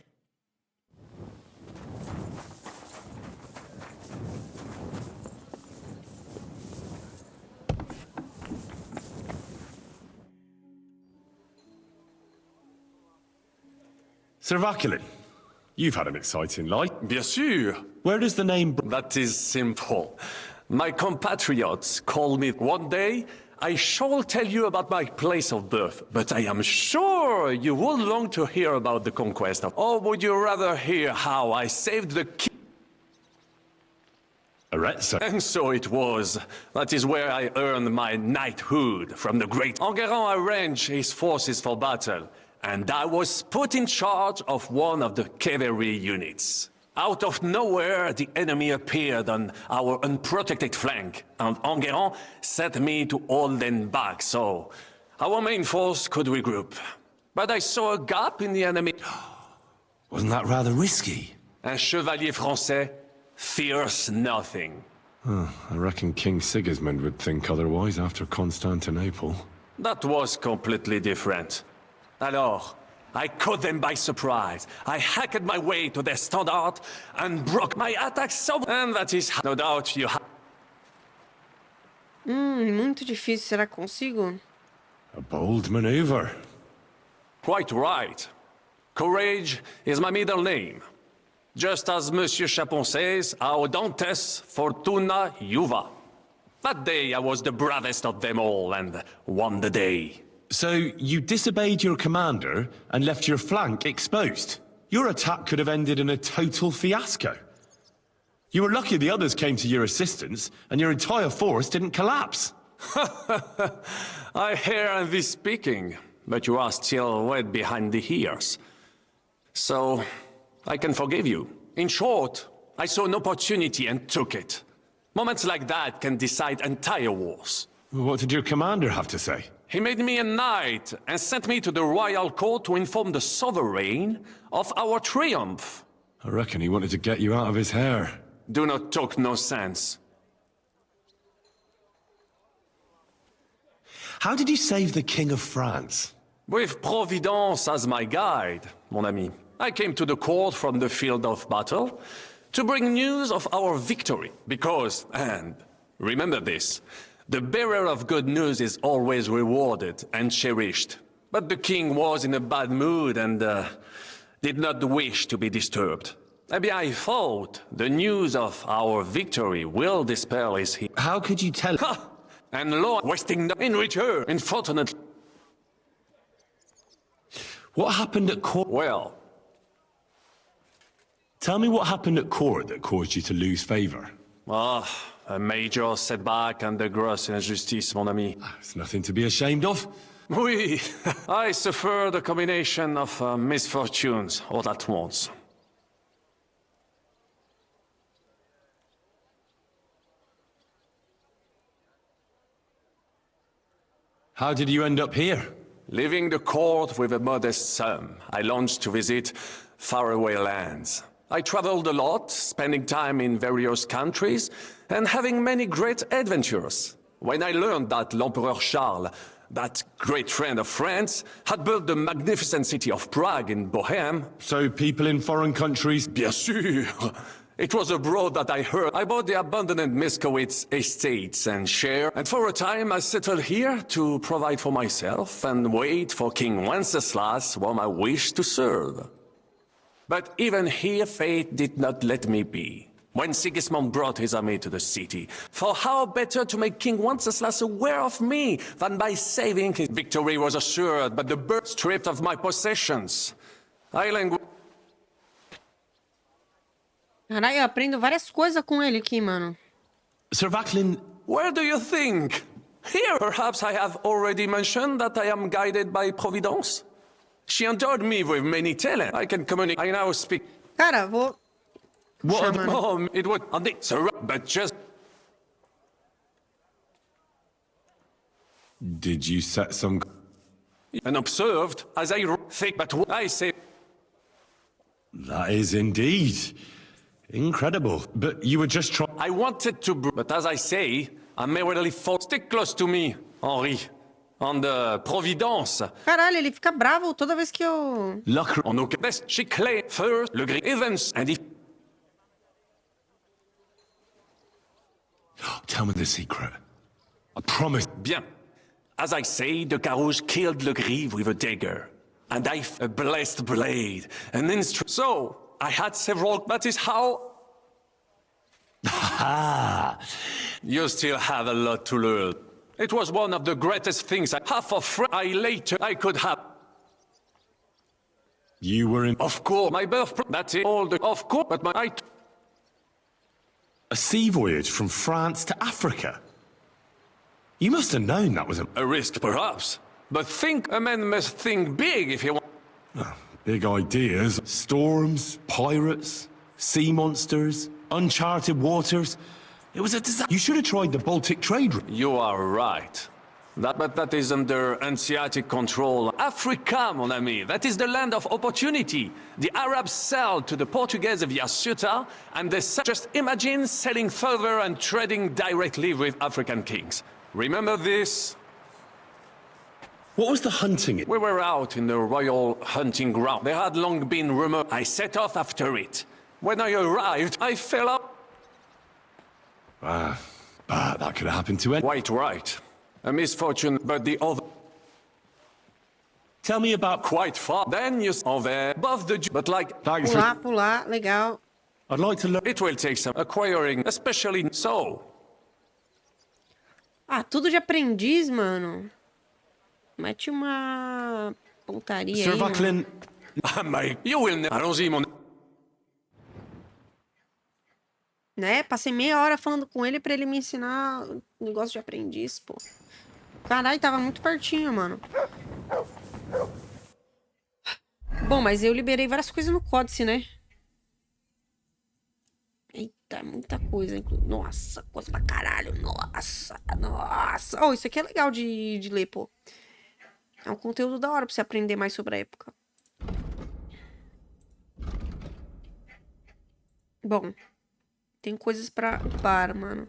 Sir Vaculin, you've had an exciting life. Bien sûr. Where does the name... That is simple. My compatriots call me one day. I shall tell you about my place of birth, but I am sure you will long to hear about the conquest of... Or would you rather hear how I saved the king? Arezzo. And so it was. That is where I earned my knighthood from the great Enguerrand arranged his forces for battle. And I was put in charge of one of the cavalry units. Out of nowhere, the enemy appeared on our unprotected flank, and Enguerrand set me to hold them back so our main force could regroup. But I saw a gap in the enemy. Wasn't that rather risky? Un chevalier français fears nothing. I reckon King Sigismund would think otherwise after Constantinople. That was completely different. Alors, I caught them by surprise. I hacked my way to their standard and broke my attack so... And that is no doubt you have... Muito difícil. Será que consigo? A bold maneuver. Quite right. Courage is my middle name. Just as Monsieur Chapon says, Audantes Fortuna Juva. That day I was the bravest of them all and won the day. So, you disobeyed your commander and left your flank exposed? Your attack could have ended in a total fiasco. You were lucky the others came to your assistance, and your entire force didn't collapse. I hear thee speaking, but you are still wet behind the ears. So, I can forgive you. In short, I saw an opportunity and took it. Moments like that can decide entire wars. What did your commander have to say? He made me a knight and sent me to the royal court to inform the sovereign of our triumph. I reckon he wanted to get you out of his hair. Do not talk nonsense. How did you save the King of France? With Providence as my guide, mon ami. I came to the court from the field of battle to bring news of our victory, because, and remember this, the bearer of good news is always rewarded and cherished. But the king was in a bad mood and did not wish to be disturbed. Maybe I thought the news of our victory will dispel his heat. How could you tell? Ha! And lo, wasting no in return, unfortunately. What happened at court? Well, tell me what happened at court that caused you to lose favor. a major setback and the gross injustice, mon ami. It's nothing to be ashamed of. Oui, I suffered a combination of misfortunes all at once. How did you end up here? Leaving the court with a modest sum, I launched to visit faraway lands. I traveled a lot, spending time in various countries, and having many great adventures. When I learned that l'Empereur Charles, that great friend of France, had built the magnificent city of Prague in Bohème... So people in foreign countries... Bien sûr! It was abroad that I heard. I bought the abandoned Miskowitz estates and share, and for a time I settled here to provide for myself and wait for King Wenceslas, whom I wished to serve. But even here fate did not let me be. When Sigismund brought his army to the city, for how better to make King Wenceslas aware of me than by saving his victory was assured, but the bird stripped of my possessions. I languished. Caralho, eu aprendo várias coisas com ele aqui, mano. Sir Vaclin... Where do you think? Here, perhaps I have already mentioned that I am guided by Providence. She endowed me with many talents. I can communicate. I now speak. Cara, vou... What? Chamando. Oh, it would... But just... Did you set some... And observed, as I think, but what I say... That is indeed incredible. But you were just trying... I wanted to... But as I say, I merely fought. Stick close to me, Henri. On the Providence. Caralho, ele fica bravo toda vez que eu... En aucun cas, she claimed first le gris Evans, and if... Tell me the secret. I promise. Bien. As I say, the Carouge killed Le Gris with a dagger. And a blessed blade, an instrument. So, I had several... That is how... Ah! You still have a lot to learn. It was one of the greatest things I could have. You were in... Of course, my birthplace. That's it. All the... Of course, but my... A sea voyage from France to Africa? You must have known that was a risk, perhaps. But a man must think big if he wants... Big ideas. Storms, pirates, sea monsters, uncharted waters. It was a disaster. You should have tried the Baltic trade route. You are right. But that is under Hanseatic control. Africa, mon ami, that is the land of opportunity. The Arabs sell to the Portuguese via Ceuta, and they just imagine selling further and trading directly with African kings. Remember this? What was the hunting? We were out in the royal hunting ground. There had long been rumor. I set off after it. When I arrived, I fell up. That could have happened to anyone. Quite right. A misfortune, but the other... Tell me about... Quite far. Then you saw there, above the... But like... Pular, legal. I'd like to learn... It will take some acquiring, especially so. Ah, tudo de aprendiz, mano. Mete uma pontaria Sir aí, Vaclin... You will never... Allons-y, mon... Né? Passei meia hora falando com ele pra ele me ensinar negócio de aprendiz, pô. Caralho, tava muito pertinho, mano. Bom, mas eu liberei várias coisas no códice, né? Eita, muita coisa. Nossa, coisa pra caralho. Nossa. Oh, isso aqui é legal de ler, pô. É um conteúdo da hora pra você aprender mais sobre a época. Bom, tem coisas pra upar, mano.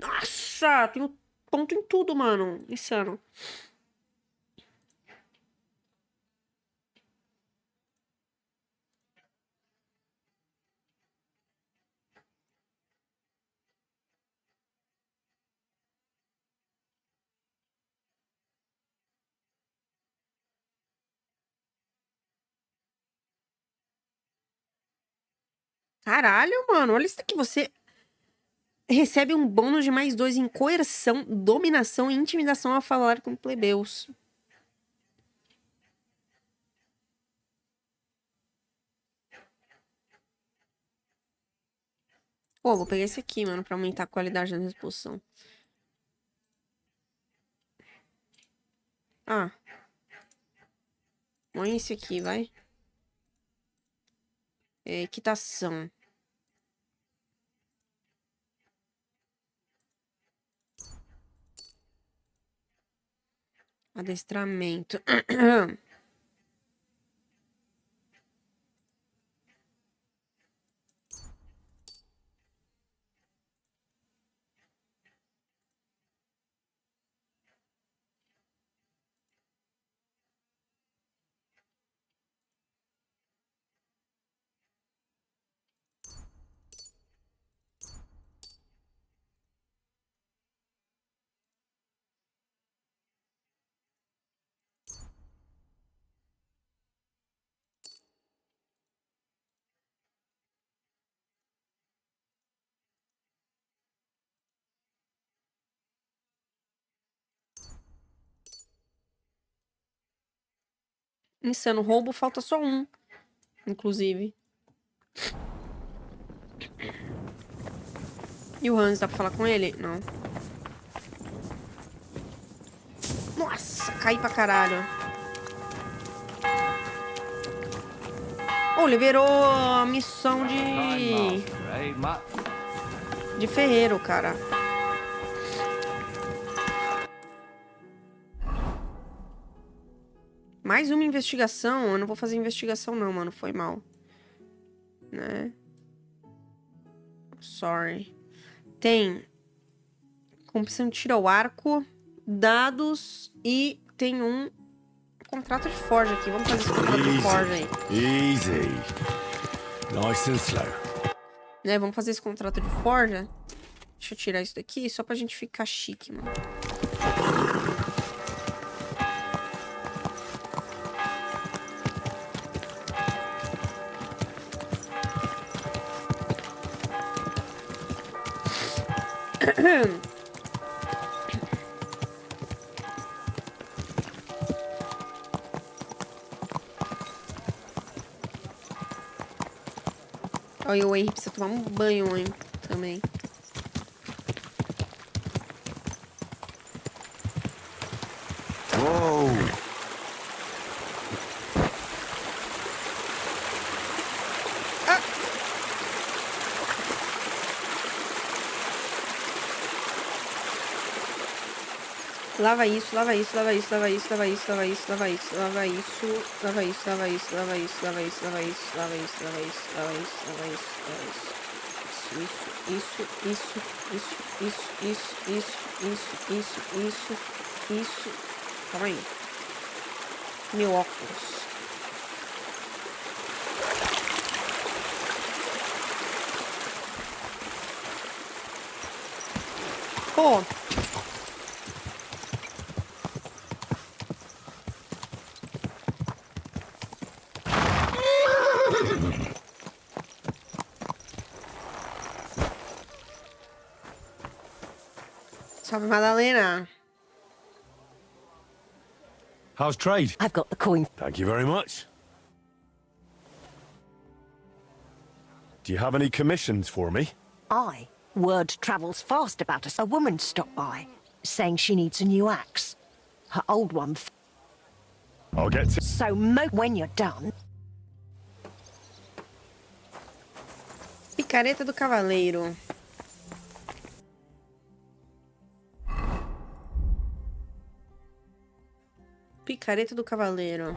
Nossa, tenho ponto em tudo, mano. Insano. Caralho, mano. Olha isso aqui. Você recebe um bônus de +2 em coerção, dominação e intimidação ao falar com plebeus. Pô, vou pegar esse aqui, mano, pra aumentar a qualidade da exposição. Ah. Põe esse aqui, vai. Equitação. Adestramento. Insano roubo, falta só um. Inclusive. E o Hans, dá pra falar com ele? Não. Nossa, caí pra caralho. Oh, liberou a missão de ferreiro, cara. Mais uma investigação? Eu não vou fazer investigação não, mano. Foi mal. Né? Sorry. Tem competição de tiro ao arco, dados e tem um contrato de forja aqui. Vamos fazer esse contrato de forja aí. Easy. Nice and slow. Né? Vamos fazer esse contrato de forja. Deixa eu tirar isso daqui só pra gente ficar chique, mano. Olha, o Henry precisa tomar um banho, hein, também. Uou! Ah! Lava isso, lava isso, lava isso, lava isso, lava isso, lava isso, lava isso, lava isso, lava isso, lava isso, lava isso, lava isso, lava isso, lava isso, lava isso, lava isso, lava isso, lava isso. Isso. Calma aí. Meu óculos. Pô. Salve, Madalena. How's trade? I've got the coin. Thank you very much. Do you have any commissions for me? Word travels fast about us. A woman stopped by, saying she needs a new axe. Her old one. I'll get to... So when you're done. Picareta do Cavaleiro. Picareta do Cavaleiro.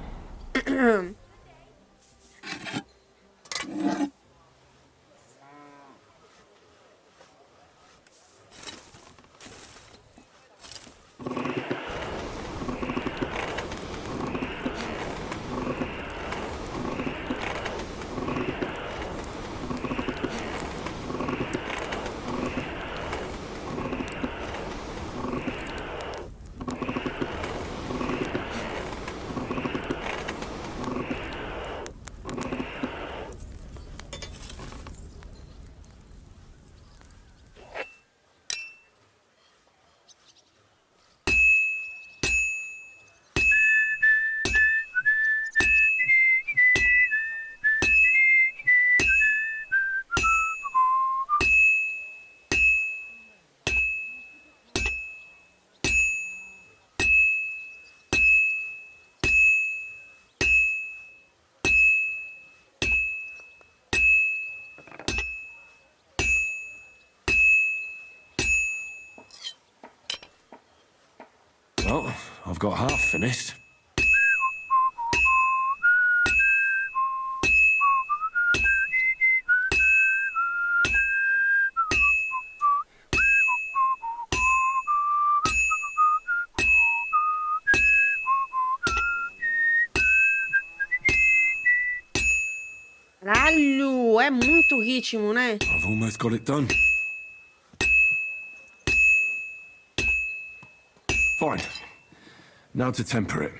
Well, I've got half finished. Caralho, é muito ritmo, né? I've almost got it done. Fine. Now to temper it.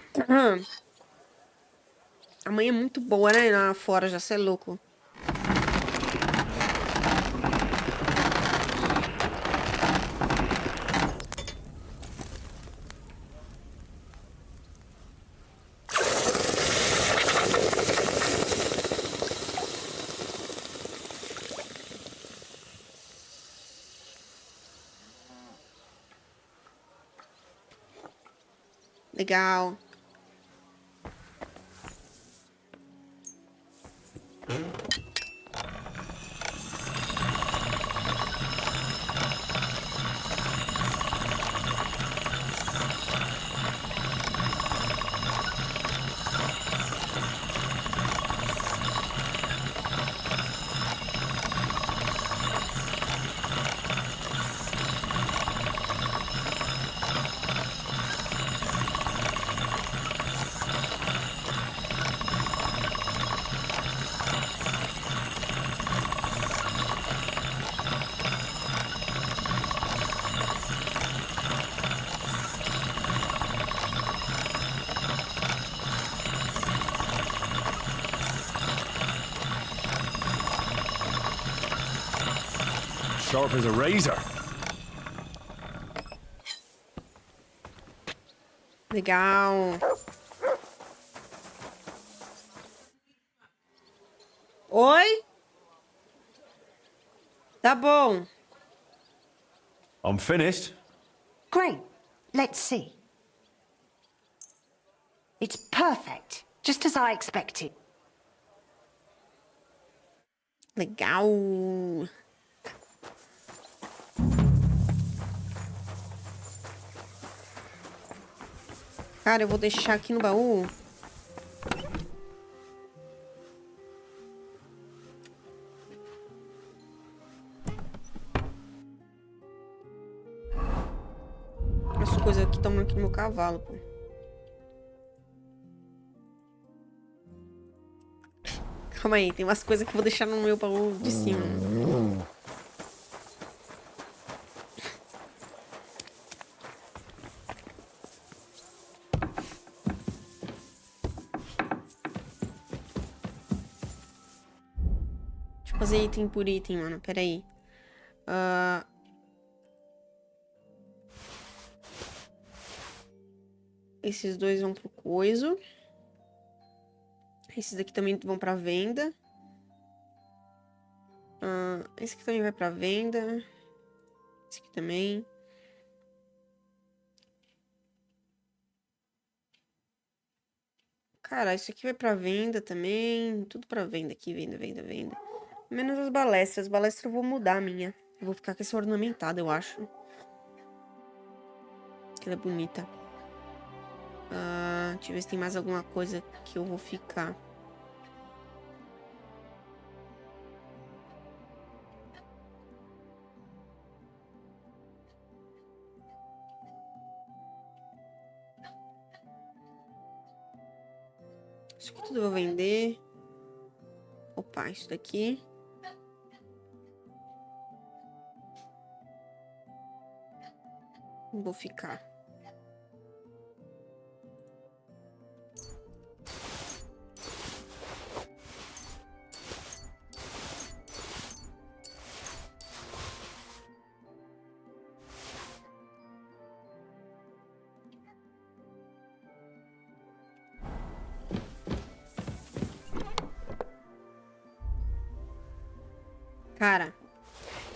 A mãe é muito boa, né? Lá fora, já cê é louco. Legal. Sharp as a razor. Legal. Oi? Tá bom. I'm finished. Great. Let's see. It's perfect, just as I expected. Legal. Cara, eu vou deixar aqui no baú. As coisas que estão aqui no meu cavalo, pô. Calma aí, tem umas coisas que eu vou deixar no meu baú de cima. Deixa eu fazer item por item, mano. Pera aí. Esses dois vão pro coiso. Esses daqui também vão pra venda. Esse aqui também vai pra venda. Esse aqui também. Cara, isso aqui vai pra venda também. Tudo pra venda aqui. Venda, venda, venda. Menos as balestras. As balestras eu vou mudar a minha. Eu vou ficar com essa ornamentada, eu acho. Ela é bonita. Deixa eu ver se tem mais alguma coisa que eu vou ficar. Isso aqui tudo eu vou vender. Opa, isso daqui. Vou ficar. Cara,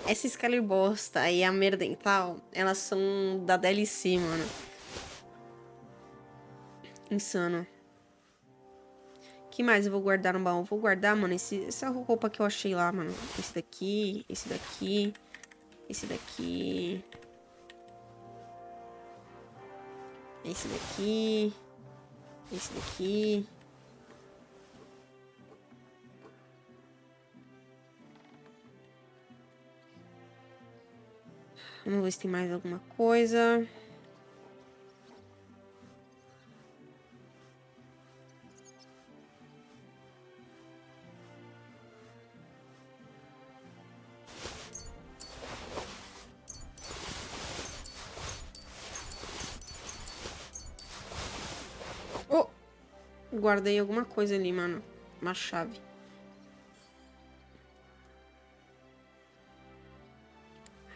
essa escalibosta e a merdental, elas são da DLC, mano. Insano. Que mais eu vou guardar no baú? Vou guardar, mano, essa roupa que eu achei lá, mano. Esse daqui, esse daqui, esse daqui. Esse daqui. Esse daqui. Vamos ver se tem mais alguma coisa. Oh! Guardei alguma coisa ali, mano. Uma chave.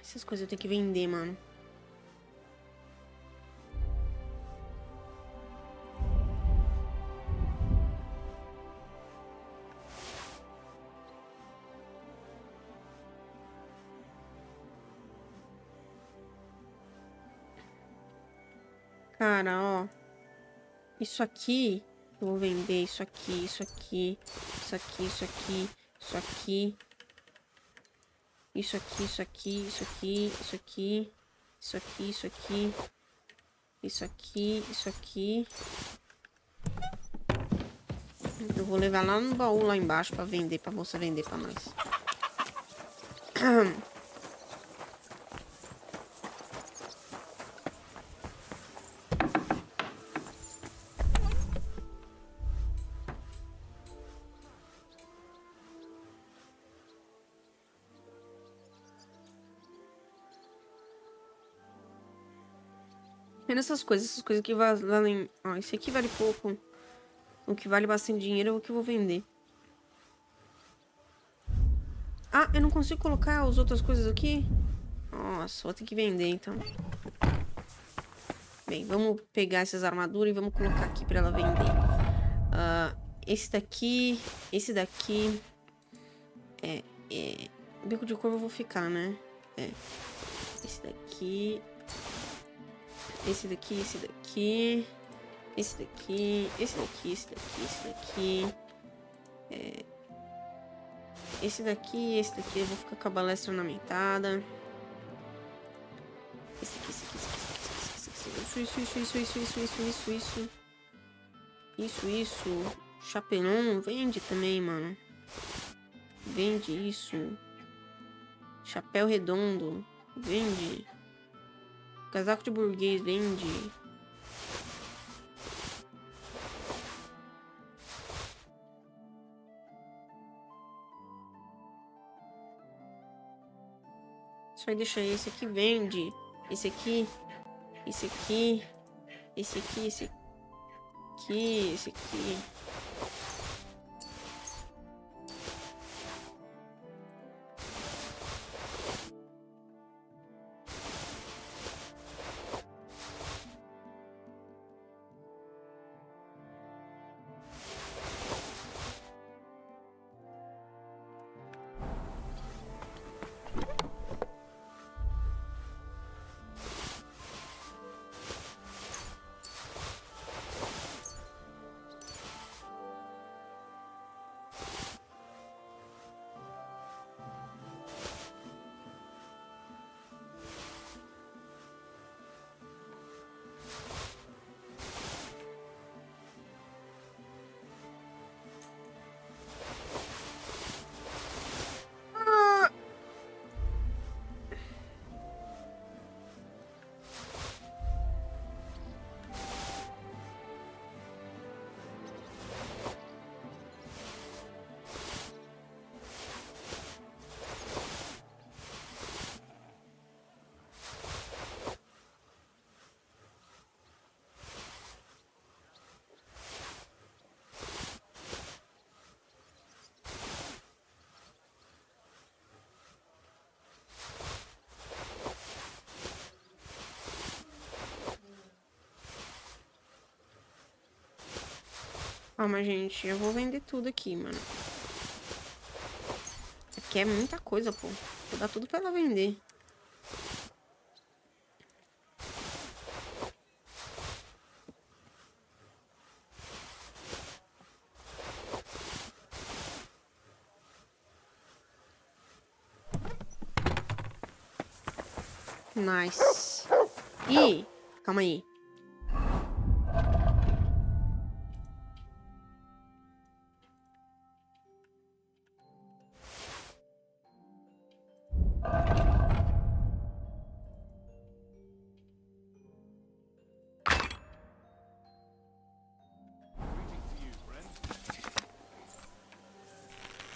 Essas coisas eu tenho que vender, mano. Cara, ó. Isso aqui. Eu vou vender isso aqui, isso aqui. Isso aqui, isso aqui. Isso aqui. Isso aqui, isso aqui, isso aqui, isso aqui. Isso aqui, isso aqui. Isso aqui, isso aqui. Eu vou levar lá no baú lá embaixo pra vender, pra moça vender pra nós. Vendo essas coisas que valem... Ó, esse aqui vale pouco. O que vale bastante dinheiro é o que eu vou vender. Ah, eu não consigo colocar as outras coisas aqui? Nossa, vou ter que vender então. Bem, vamos pegar essas armaduras e vamos colocar aqui pra ela vender. Esse daqui... Esse daqui... Bico de corvo eu vou ficar, né? Esse daqui... Esse daqui, esse daqui... Esse daqui, esse daqui, esse daqui, esse daqui... Esse daqui eu vou ficar com a balestra ornamentada. Esse aqui, esse aqui, esse aqui, esse aqui, isso. Chapelão, vende também, mano. Vende isso. Chapéu redondo, vende. Casaco de burguês, vende. Só deixa esse aqui, vende. Esse aqui. Esse aqui. Esse aqui, esse aqui. Esse aqui. Calma, gente. Eu vou vender tudo aqui, mano. Aqui é muita coisa, pô. Vou dar tudo pra ela vender. Nice. Ih, calma aí.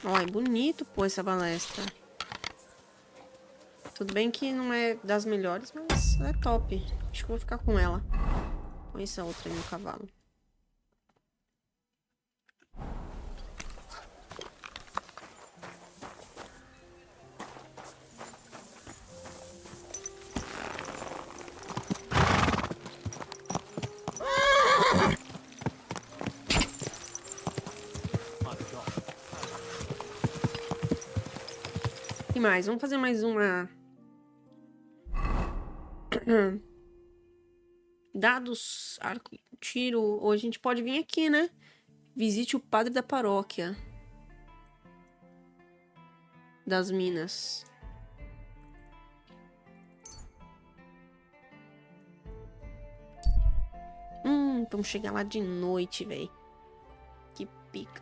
Ó, é bonito, pô, essa balestra. Tudo bem que não é das melhores, mas é top. Acho que eu vou ficar com ela. Põe essa outra aí no cavalo. E mais, vamos fazer mais uma. Dados, arco, tiro. Ou a gente pode vir aqui, né? Visite o padre da paróquia das minas. Vamos chegar lá de noite, velho. Que pica.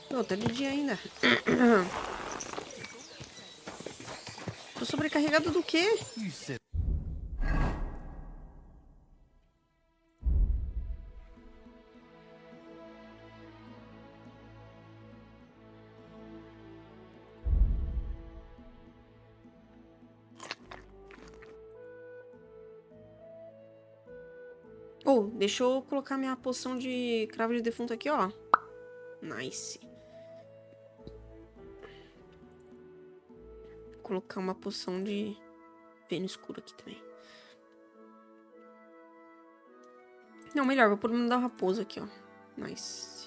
Pô, tá de dia ainda. Tô sobrecarregado do quê? Oh, deixa eu colocar minha poção de cravo de defunto aqui, ó. Nice. Vou colocar uma poção de veneno escuro aqui também. Não, melhor, vou pôr o nome da raposa aqui, ó. Nice.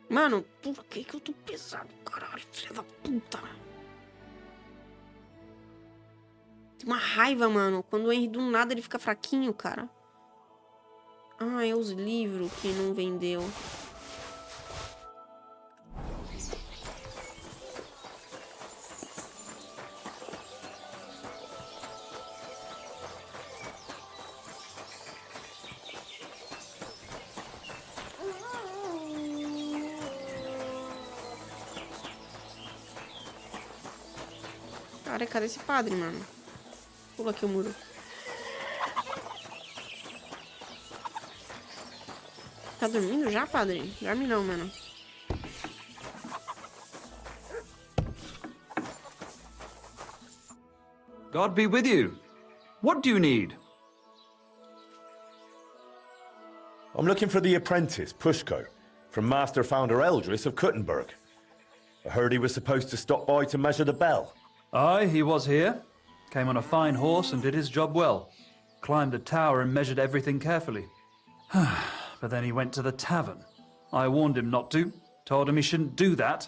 Mano, por que que eu tô pesado, caralho? Filha da puta. Tem uma raiva, mano. Quando o Henry do nada ele fica fraquinho, cara. Ah, é os livros que não vendeu. Cara, cadê esse padre, mano? Pula aqui o muro. Tá dormindo já, padre? Dorme não, mano. God be with you. What do you need? I'm looking for the apprentice, Pushko, from Master Founder Eldris of Kuttenberg. I heard he was supposed to stop by to measure the bell. Aye, he was here. Came on a fine horse and did his job well. Climbed the tower and measured everything carefully. But then he went to the tavern. I warned him not to. Told him he shouldn't do that.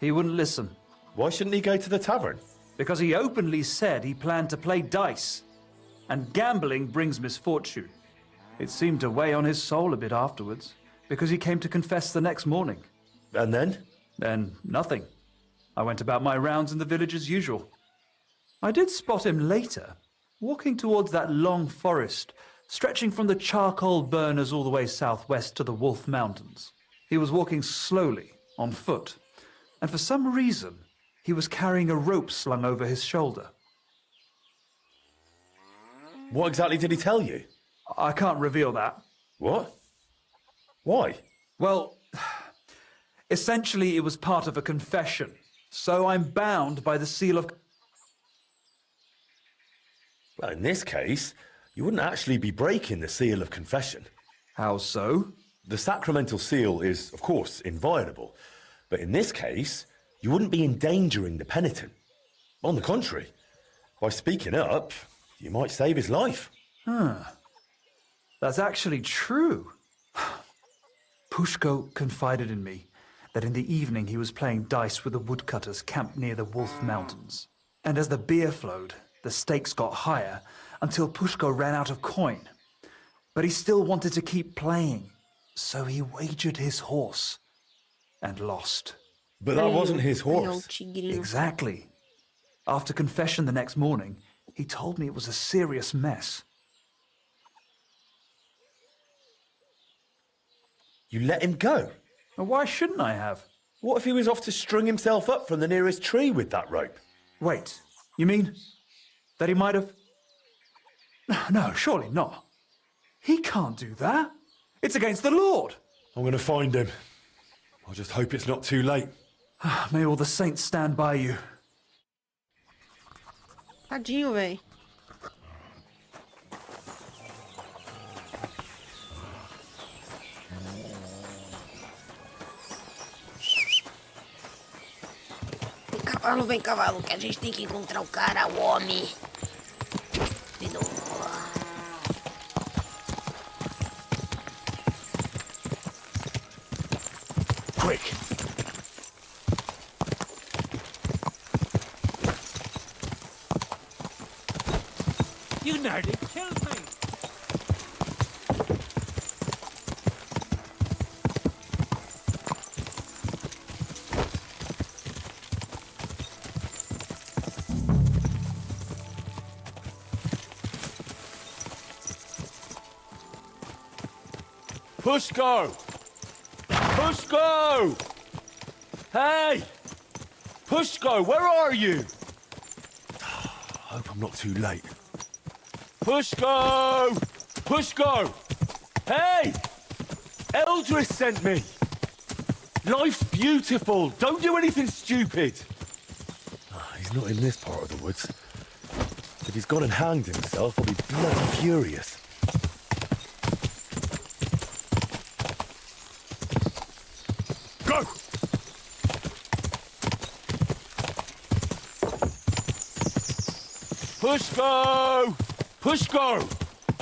He wouldn't listen. Why shouldn't he go to the tavern? Because he openly said he planned to play dice. And gambling brings misfortune. It seemed to weigh on his soul a bit afterwards, because he came to confess the next morning. And then? Then nothing. I went about my rounds in the village as usual. I did spot him later, walking towards that long forest, stretching from the charcoal burners all the way southwest to the Wolf Mountains. He was walking slowly, on foot, and for some reason, he was carrying a rope slung over his shoulder. What exactly did he tell you? I can't reveal that. What? Why? Well, essentially it was part of a confession, so I'm bound by the seal of... Well, in this case, you wouldn't actually be breaking the seal of confession. How so? The sacramental seal is, of course, inviolable. But in this case, you wouldn't be endangering the penitent. On the contrary, by speaking up, you might save his life. That's actually true. Pushko confided in me that in the evening he was playing dice with the woodcutters camped near the Wolf Mountains. And as the beer flowed, the stakes got higher until Pushko ran out of coin. But he still wanted to keep playing, so he wagered his horse and lost. But that wasn't his horse. Exactly. After confession the next morning, he told me it was a serious mess. You let him go? And why shouldn't I have? What if he was off to string himself up from the nearest tree with that rope? Wait, you mean that he might have... No, surely not. He can't do that. It's against the Lord. I'm going to find him. I just hope it's not too late. May all the saints stand by you. Tadinho, véi. Vem cavalo, que a gente tem que encontrar o cara, o homem. De novo. Quick! You nearly killed me! Pushko! Pushko! Hey! Pushko, where are you? I hope I'm not too late. Pushko! Pushko! Hey! Eldris sent me! Life's beautiful. Don't do anything stupid. He's not in this part of the woods. If he's gone and hanged himself, I'll be bloody furious. Go! Pushko! Pushko!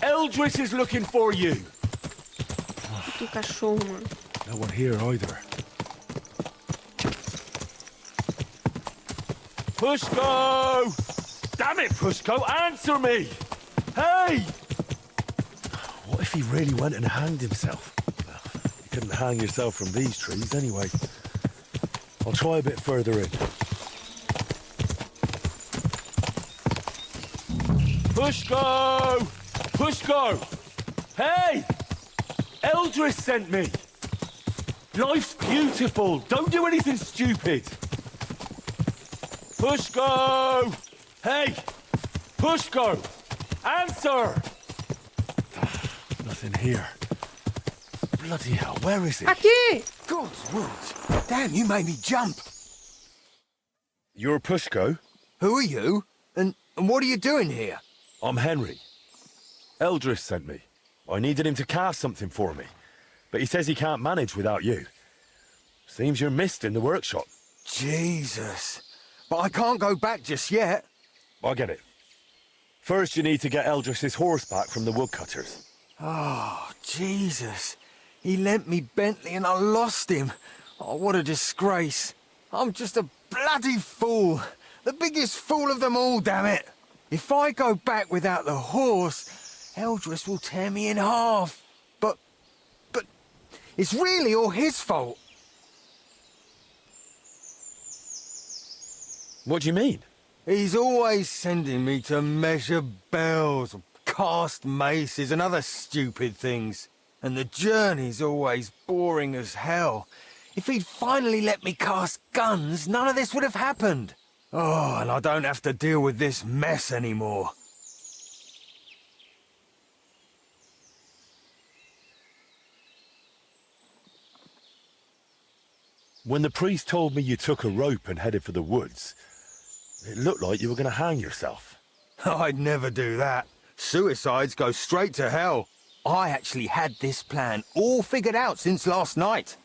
Eldris is looking for you. Do cachorro, mano. No one here either. Pushko! Damn it, Pushko, answer me! Hey! What if he really went and hanged himself? Well, you couldn't hang yourself from these trees anyway. I'll try a bit further in. Pushko! Pushko! Hey! Eldris sent me! Life's beautiful. Don't do anything stupid. Pushko! Hey! Pushko! Answer! Nothing here. Bloody hell, where is it? Aqui! God's woods. Damn, you made me jump. You're Pushko? Who are you? And what are you doing here? I'm Henry. Eldris sent me. I needed him to cast something for me, but he says he can't manage without you. Seems you're missed in the workshop. Jesus. But I can't go back just yet. I get it. First, you need to get Eldris's horse back from the woodcutters. Oh, Jesus. He lent me Bentley and I lost him. Oh, what a disgrace. I'm just a bloody fool. The biggest fool of them all, damn it. If I go back without the horse, Eldris will tear me in half. But it's really all his fault. What do you mean? He's always sending me to measure bells, cast maces and other stupid things. And the journey's always boring as hell. If he'd finally let me cast guns, none of this would have happened. Oh, and I don't have to deal with this mess anymore. When the priest told me you took a rope and headed for the woods, it looked like you were going to hang yourself. I'd never do that. Suicides go straight to hell. I actually had this plan all figured out since last night.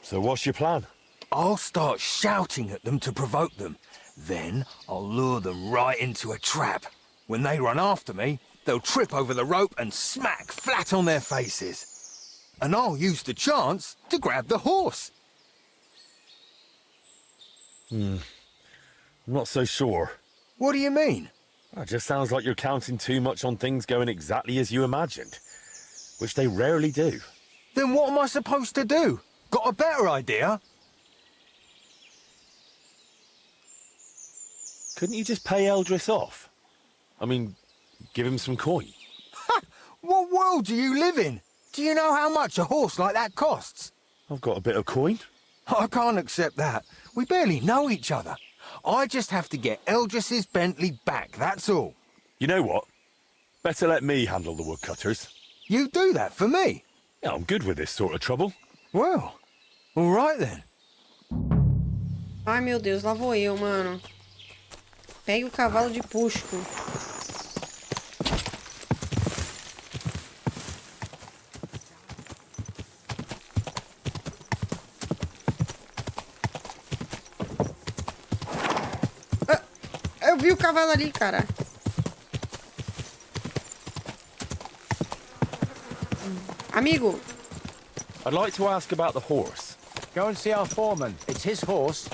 So what's your plan? I'll start shouting at them to provoke them. Then I'll lure them right into a trap. When they run after me, they'll trip over the rope and smack flat on their faces. And I'll use the chance to grab the horse. I'm not so sure. What do you mean? It just sounds like you're counting too much on things going exactly as you imagined, which they rarely do. Then what am I supposed to do? Got a better idea? Couldn't you just pay Eldris off? I mean, give him some coin. Ha! What world do you live in? Do you know how much a horse like that costs? I've got a bit of coin. I can't accept that. We barely know each other. I just have to get Eldris's Bentley back, that's all. You know what? Better let me handle the woodcutters. You do that for me? Yeah, I'm good with this sort of trouble. Well, all right then. Ai, meu Deus, lá vou eu, mano. Pegue o cavalo de Pushko. Eu vi o cavalo ali, cara. Amigo. I'd like to ask about the horse. Go and see our foreman. It's his horse.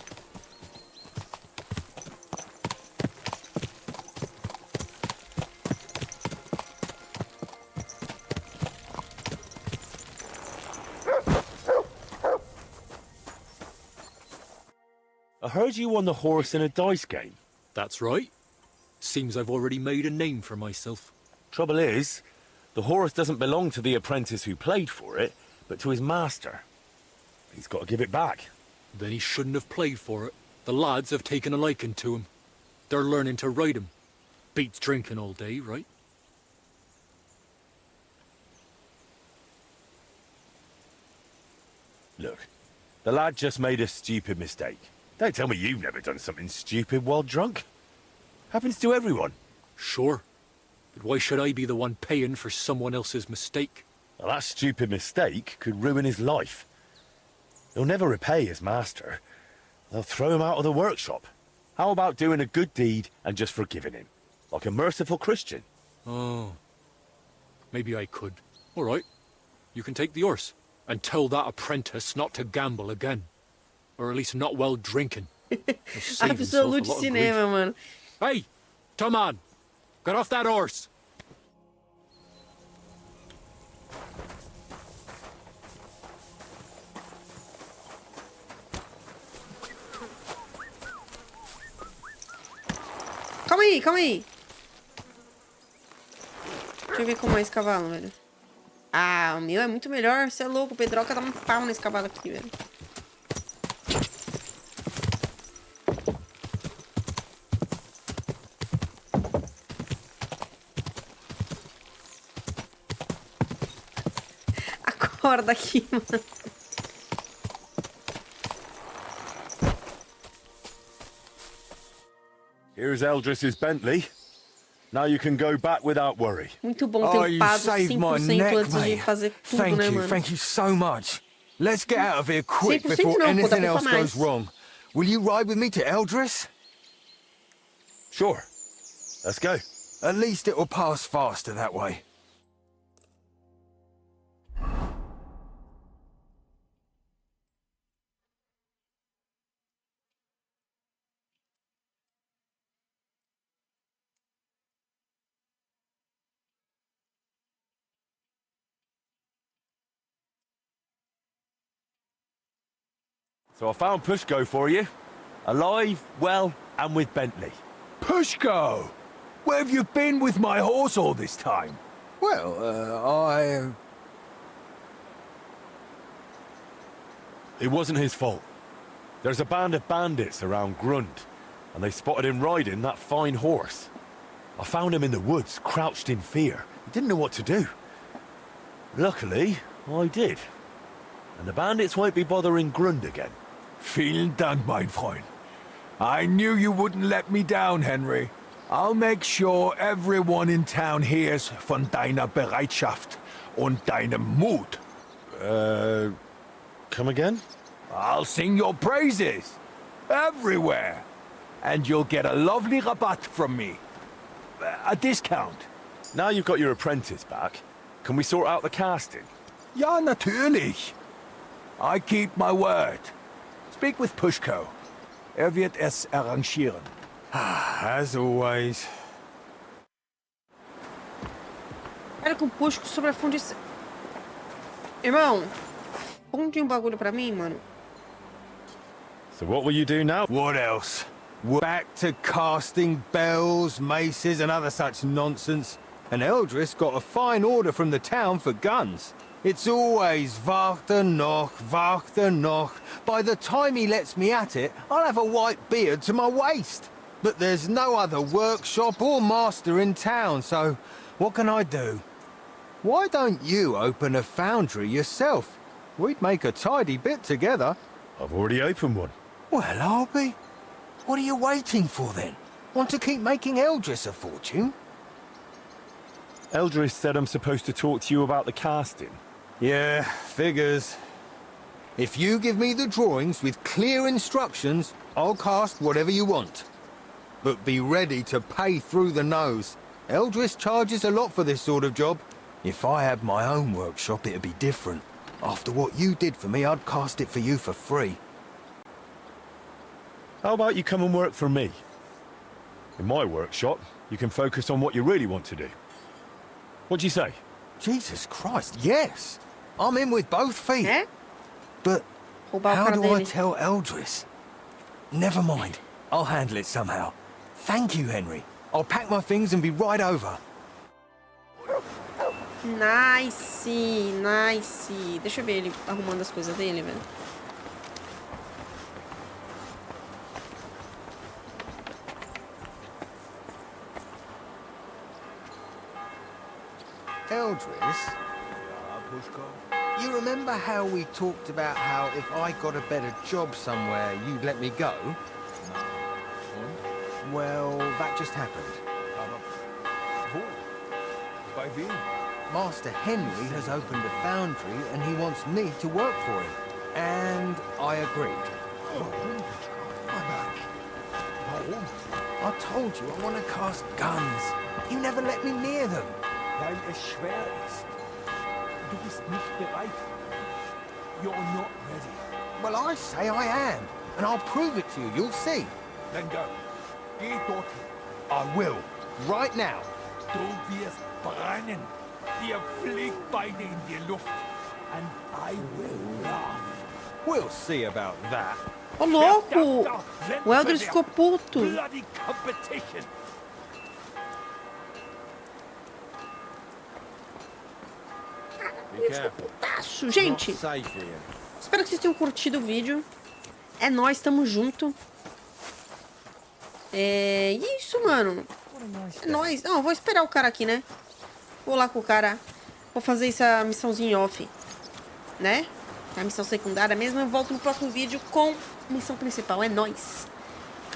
I heard you won the horse in a dice game. That's right. Seems I've already made a name for myself. Trouble is, the horse doesn't belong to the apprentice who played for it, but to his master. He's got to give it back. Then he shouldn't have played for it. The lads have taken a liking to him. They're learning to ride him. Beats drinking all day, right? Look, the lad just made a stupid mistake. Don't tell me you've never done something stupid while drunk. Happens to everyone. Sure. But why should I be the one paying for someone else's mistake? Well, that stupid mistake could ruin his life. He'll never repay his master. They'll throw him out of the workshop. How about doing a good deed and just forgiving him? Like a merciful Christian. Oh. Maybe I could. All right. You can take the horse. And tell that apprentice not to gamble again. Or at least not while drinking. Absolute cinema, mano. Hey, come on. Get off that horse. Calma aí, calma aí. Deixa eu ver como é esse cavalo, velho. Ah, o meu é muito melhor. Você é louco, o Pedroca dá um pau nesse cavalo aqui, velho. Acorda aqui, mano. Here's Eldris's Bentley. Now you can go back without worry. Muito bom ter upado 100% antes de fazer tudo, né, mano? Thank you so much. Let's get out of here quick before anything else goes wrong. Will you ride with me to Eldris? Sure. Let's go. At least it will pass faster that way. So I found Pushko for you. Alive, well, and with Bentley. Pushko! Where have you been with my horse all this time? Well, It wasn't his fault. There's a band of bandits around Grund, and they spotted him riding that fine horse. I found him in the woods, crouched in fear. He didn't know what to do. Luckily, I did. And the bandits won't be bothering Grund again. Vielen Dank, mein Freund. I knew you wouldn't let me down, Henry. I'll make sure everyone in town hears von deiner Bereitschaft und deinem Mut. Come again? I'll sing your praises. Everywhere. And you'll get a lovely rabatt from me. A discount. Now you've got your apprentice back, can we sort out the casting? Ja, natürlich. I keep my word. Speak with Pushko. Wird es arrangieren. As always. Era que eu puxo sobre a fundição. Irmão, funde um bagulho pra mim, mano. So what will you do now? What else? We're back to casting bells, maces, and other such nonsense. And Eldris got a fine order from the town for guns. It's always wachte noch, wachte noch. By the time he lets me at it, I'll have a white beard to my waist. But there's no other workshop or master in town, so what can I do? Why don't you open a foundry yourself? We'd make a tidy bit together. I've already opened one. Well, I'll be. What are you waiting for then? Want to keep making Eldris a fortune? Eldris said I'm supposed to talk to you about the casting. Yeah, figures. If you give me the drawings with clear instructions, I'll cast whatever you want. But be ready to pay through the nose. Eldris charges a lot for this sort of job. If I had my own workshop, it'd be different. After what you did for me, I'd cast it for you for free. How about you come and work for me? In my workshop, you can focus on what you really want to do. What do you say? Jesus Christ, yes! I'm in with both feet. Eh? But Roubar o how cara do I dele. tell Eldris? Never mind. I'll handle it somehow. Thank you, Henry. I'll pack my things and be right over. Nice, nice. Deixa eu ver ele arrumando as coisas dele, velho. Eldris? You remember how we talked about how if I got a better job somewhere, you'd let me go? Well, that just happened. Master Henry has opened a foundry and he wants me to work for him. And I agreed. I told you I want to cast guns. You never let me near them. Weil es schwer ist. Du bist nicht bereit. You're not ready. Well, I say I am, and I'll prove it to you. You'll see. Then go. Geh dorthin. I will. Right now. Du wirst brennen. Dir fliegt Beine in die Luft. And I will laugh. We'll see about that. Ô, louco! O Eldris ficou puto. Bloody competition. Putaço, gente. Espero que vocês tenham curtido o vídeo. É nóis, tamo junto. E isso, mano. É nóis. Não, eu vou esperar o cara aqui, né? Vou lá com o cara. Vou fazer essa missãozinha off. Né? A missão secundária mesmo. Eu volto no próximo vídeo com a missão principal. É nóis.